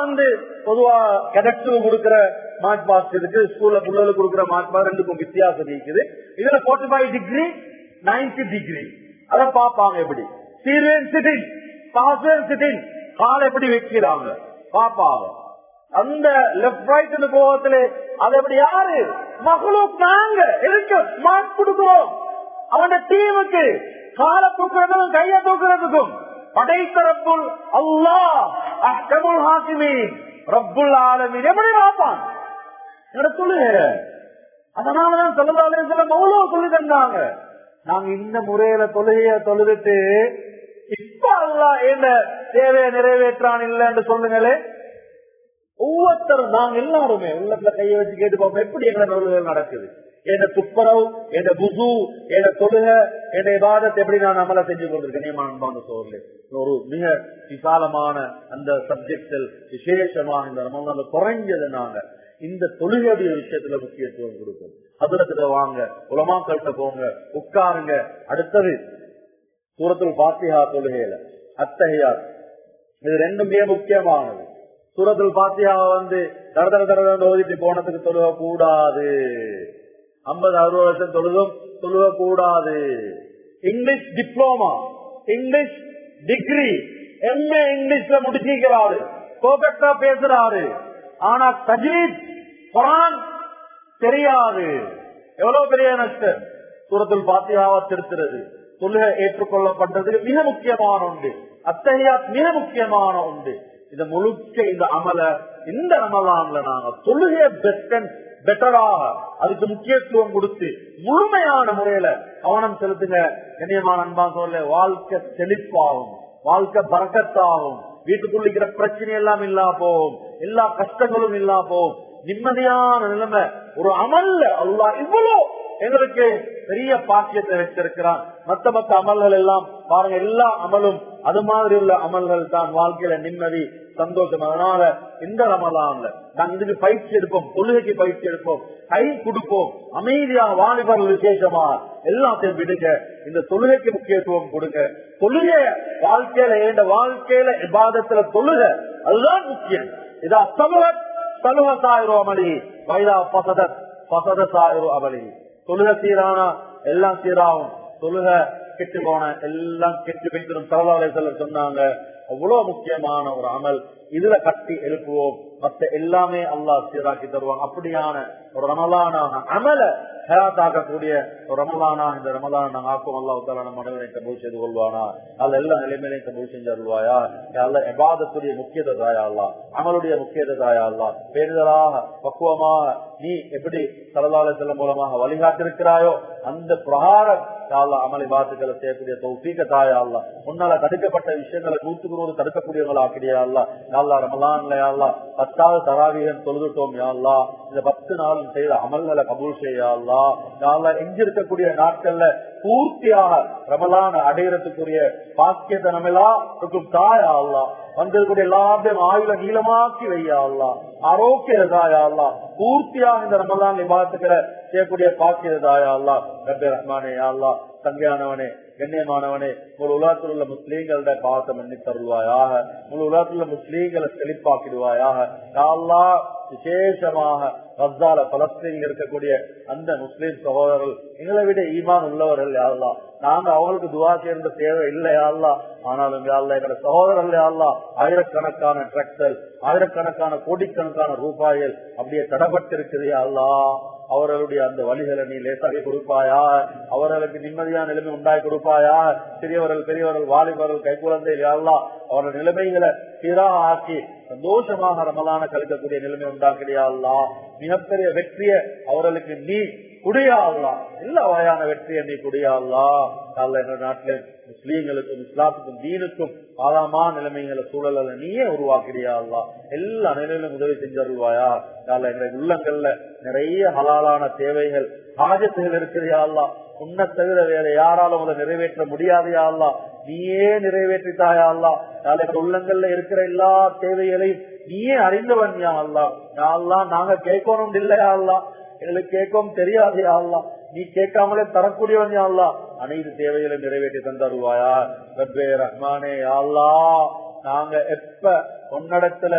[SPEAKER 1] பொதுவா கெடக்ஸுக்கு கொடுக்கிற மார்க் பாஸ் இருக்கு, ஸ்கூல்ல பிள்ளைகளுக்கு கொடுக்கிற மார்க் பாஸ் ரெண்டுக்கும் வித்தியாசம் இருக்குது. இதுல 45 டிகிரி 90 டிகிரி அதை பாப்பாங்க. எப்படி சிட்டிங் காலை எப்படி வைக்கிறாங்க பாப்பாங்க. அந்த லெப்ட் ரைட் போகத்துல அது எப்படி யாரு மகளும் நாங்க எதுக்கு மார்க் கொடுக்கிறோம்? அவன டீமுக்கு காலை தூக்குறதுக்கும் கையை தூக்குறதுக்கும் படைத்தரப்புள் அல்லாஹ் அஹ்கமுல் ஹாக்கிமீன் ரப்புல் ஆலமீன் எப்படி பார்ப்பான் என்னோட தொழுகை. அதனாலதான் ஸல்லல்லாஹு அலைஹி வஸல்லம் அவ்வளவு சொல்லி தந்தாங்க. நாங்க இந்த முறையில தொழுகைய தொழுதுட்டு இப்ப அல்லாஹ் என்ன தேவையை நிறைவேற்றான் இல்லன்னு சொல்லுங்களே. ஒவ்வொருத்தரும் நாங்க எல்லாருமே உள்ளத்துல கையை வச்சு கேட்டு பார்ப்போம் எப்படி எங்களை தொழுகைகள் நடக்குது. என் துப்புரவு, என் புது, என் தொழுகை, என் இபாதத் எப்படி நான் அமல செஞ்சு கொண்டிருக்கேன். அன்பான சோழர்களே, ஒரு மிக விசாலமான அந்த சப்ஜெக்டில் விசேஷமாக இந்த ரமலான்ல குறைஞ்சது நாங்க இந்த தொழுகையுடைய விஷயத்துல முக்கியத்துவம் கொடுக்கும். அதுல வாங்க, உலமாக்கள்கிட்ட போங்க, உட்காருங்க. அடுத்தது சூரத்துல் ஃபாத்திஹா தொழுகையில அத்தஹியாத், இது ரெண்டும் மிக முக்கியமானது. சூரத்துல் ஃபாத்திஹாவை தர தர தர ஓதிட்டு போனதுக்கு தொழுக கூடாது. 50-60 வருஷம் தொழுக கூடாது. English diploma, English degree, MA இங்கிலீஷ்ல முடிச்சிருக்கிறாரு, பெர்ஃபெக்ட்டா பேசுறாரு, ஆனா தஜ்வீத் குர்ஆன் தெரியாது. எவ்வளவு பெரிய நஷ்டம். சூரத்துல் ஃபாத்திஹாவை திருத்துறது தொழுகை ஏற்றுக்கொள்ளப்பட்டதுக்கு மிக முக்கியமான ஒன்று. அத்தஹியாத் மிக முக்கியமான ஒன்று. இத முழுக்க இந்த அமல இந்த ரமலான்ல நாங்க தொழுகைய பெட்டராக அதுக்கு முக்கியத்துவம் கொடுத்து முழுமையான முறையில கவனம் செலுத்துங்க. கண்ணியமான அன்பா சொல்ல, வாழ்க்கை செழிப்பாகும், வாழ்க்கை பரக்கத்தாகும், வீட்டுக்குள்ள பிரச்சனை எல்லாம் இல்லா போகும், எல்லா கஷ்டங்களும் இல்லா போகும், நிம்மதியான நிலைமை. ஒரு அமல்ல அல்லாஹ் இவ்வளவு எங்களுக்கு பெரிய பாக்கியத்தை வச்சிருக்கிறான். மத்த அமல்கள் எல்லாம் பாருங்க, எல்லா அமலும் அது மாதிரி உள்ள அமல்கள் தான் வாழ்க்கையில நிம்மதி சந்தோஷம். அதனால இந்த ரமலான்ல நாங்க இதுக்கு பயிற்சி எடுப்போம், தொழுகைக்கு பயிற்சி எடுப்போம், கை கொடுப்போம், அமைதியா வாலிபர்கள் விசேஷமா எல்லாத்தையும் விடுங்க, இந்த தொழுகைக்கு முக்கியத்துவம் கொடுங்க. தொழுகை வாழ்க்கையில எந்த வாழ்க்கையில இபாதத்துல தொழுக அதுதான் முக்கியம். இதா சமூகத் சலுகசாயிரம் அமளி வைதா பசதத் பசதசாயிரம் அமளி. தொழுக சீரானா எல்லாம் சீராகும், தொழுக கெட்டு போன எல்லாம் கெட்டு போய்த்திரும். ஸல்லல்லாஹு அலைஹி வஸல்லம் சொன்னாங்க. அவ்வளவு முக்கியமான ஒரு அமல். இதுல கட்டி எழுப்புவோம், மத்த எல்லாமே அல்லாஹ் சீராக்கி தருவாங்க. அப்படியான ஒரு ரமலானாக அமல ஹயாத்தாக்கக்கூடிய ஒரு ரமலானா இந்த ரமலான் நாங்க ஆக்கும். அல்லாஹ் தஆலா நம்ம அனைவரை கபூல் செய்து கொள்வானா. அல்ல எல்லா நிலைமையிலையும் கபூல் செஞ்சு அருள்வாயா. அல்ல இபாதத்துடைய முக்கியத்தை தாயா அல்லாஹ், அமலுடைய முக்கியத்தை தாயா அல்லாஹ். பேணுதலாக பக்குவமாக நீ எப்படி ஸல்லல்லாஹு அலைஹி வஸல்லம் மூலமாக வழிகாட்டிருக்கிறாயோ அந்த பிரகாரம் அமல் இபாதத்துக்களை செய்யக்கூடிய தௌஃபீக தாயா அல்லாஹ். முன்னால தடுக்கப்பட்ட விஷயங்களை 100% தடுக்கக்கூடியவங்களா ஆக்கிறியா அல்லாஹ். யா அல்லாஹ் ரமலான்ல யா அல்லாஹ் 10வது தராவீஹ் தொழுதுட்டோம் யா அல்லாஹ். இந்த 10 நாளும் செய்த அமல்களை கபூல் செய்ய யா அல்லாஹ். யா அல்லாஹ் எஞ்சிருக்கக்கூடிய நாட்கள்ல பூர்த்தியாக ரமலான் அடையறதுக்குரிய பாக்கியத்தை நம்மெல்லாம் இருக்கும் தாயா அல்லாஹ். வந்திருக்கூடிய எல்லாத்தையும் ஆயுள நீளமாக்கி வையா அல்லாஹ். ஆரோக்கியதாயா அல்லாஹ். பூர்த்தியாக இந்த ரமலான் இபாதத்துக்களை செய்யக்கூடிய பாக்கியதாயா அல்லாஹ். ரப்பே ரஹ்மானே யா அல்லாஹ், தங்கையானவனே கண்ணியமானவனே, முழு உலகத்தில் உள்ள முஸ்லீம்களோட பாவத்தை மன்னித்து தருவாயாக. முழு உலகத்தில் உள்ள முஸ்லீம்களை செழிப்பாக்கிடுவாயாக. யா அல்லாஹ் விசேஷமாக கஸ்ஸால பலஸ்தீனில் இருக்கக்கூடிய அந்த முஸ்லீம் சகோதரர்கள் எங்களை விட ஈமான் உள்ளவர்கள் யா அல்லாஹ். நாங்க அவங்களுக்கு துவா சேர்ந்த தேவை இல்லை யா அல்லாஹ். ஆனாலும் யா அல்லாஹ் எங்களோட சகோதரர்கள் யா அல்லாஹ் ஆயிரக்கணக்கான டிரக்டர், ஆயிரக்கணக்கான கோடிக்கணக்கான ரூபாய்கள் அப்படியே தடப்பட்டிருக்குது யா அல்லாஹ். அவர்களுடைய அந்த வழிகளை நீ லேசாகி கொடுப்பாயா. அவர்களுக்கு நிம்மதியான நிலைமை உண்டாகி கொடுப்பாயா. சிறியவர்கள் பெரியவர்கள் வாலிபர்கள் கைக்குழந்தை யா அல்லாஹ் அவர்கள் நிலைமைகளை சீராக ஆக்கி சந்தோஷமாக ரமலான கழிக்கக்கூடிய நிலைமை உண்டாக்கிறியா அல்லாஹ். மிகப்பெரிய வெற்றியை அவர்களுக்கு நீ குடியா அல்லாஹ். எல்லா வகையான வெற்றியை நீ குடியா அல்லாஹ். எங்க நாட்டில முஸ்லீம்களுக்கும் இஸ்லாத்துக்கும் தீனுக்கும் பாதமான நிலைமைகளை சூழலை நீயே உருவாக்கிறியா அல்லாஹ். எல்லா நிலையிலும் உதவி செஞ்சருள்வாயா. எங்க உள்ளங்கள்ல நிறைய ஹலாலான தேவைகள் ஹாஜத்துகள் இருக்கிறியா அல்லாஹ். உன்னை தவிர வேற யாராலும் அதை நிறைவேற்ற முடியாதையா அல்லாஹ். நீயே நிறைவேற்றித்தாயா அல்லாஹ். நாளைக்கு உள்ளங்கள்ல இருக்கிற எல்லா தேவைகளையும் நீயே அறிந்தவன் யா அல்லாஹ். யா அல்லாஹ் நாங்க கேட்கணும் இல்லையா அல்லாஹ், எங்களுக்கு கேட்கவும் தெரியாது யா அல்லாஹ். நீ கேட்காமலே தரக்கூடியவன் யா அல்லாஹ். அனைத்து தேவைகளை நிறைவேற்றி தந்தருவாயா. ரப்பே ரஹ்மானே யா அல்லாஹ், நாங்க எப்ப உன்னிடத்துல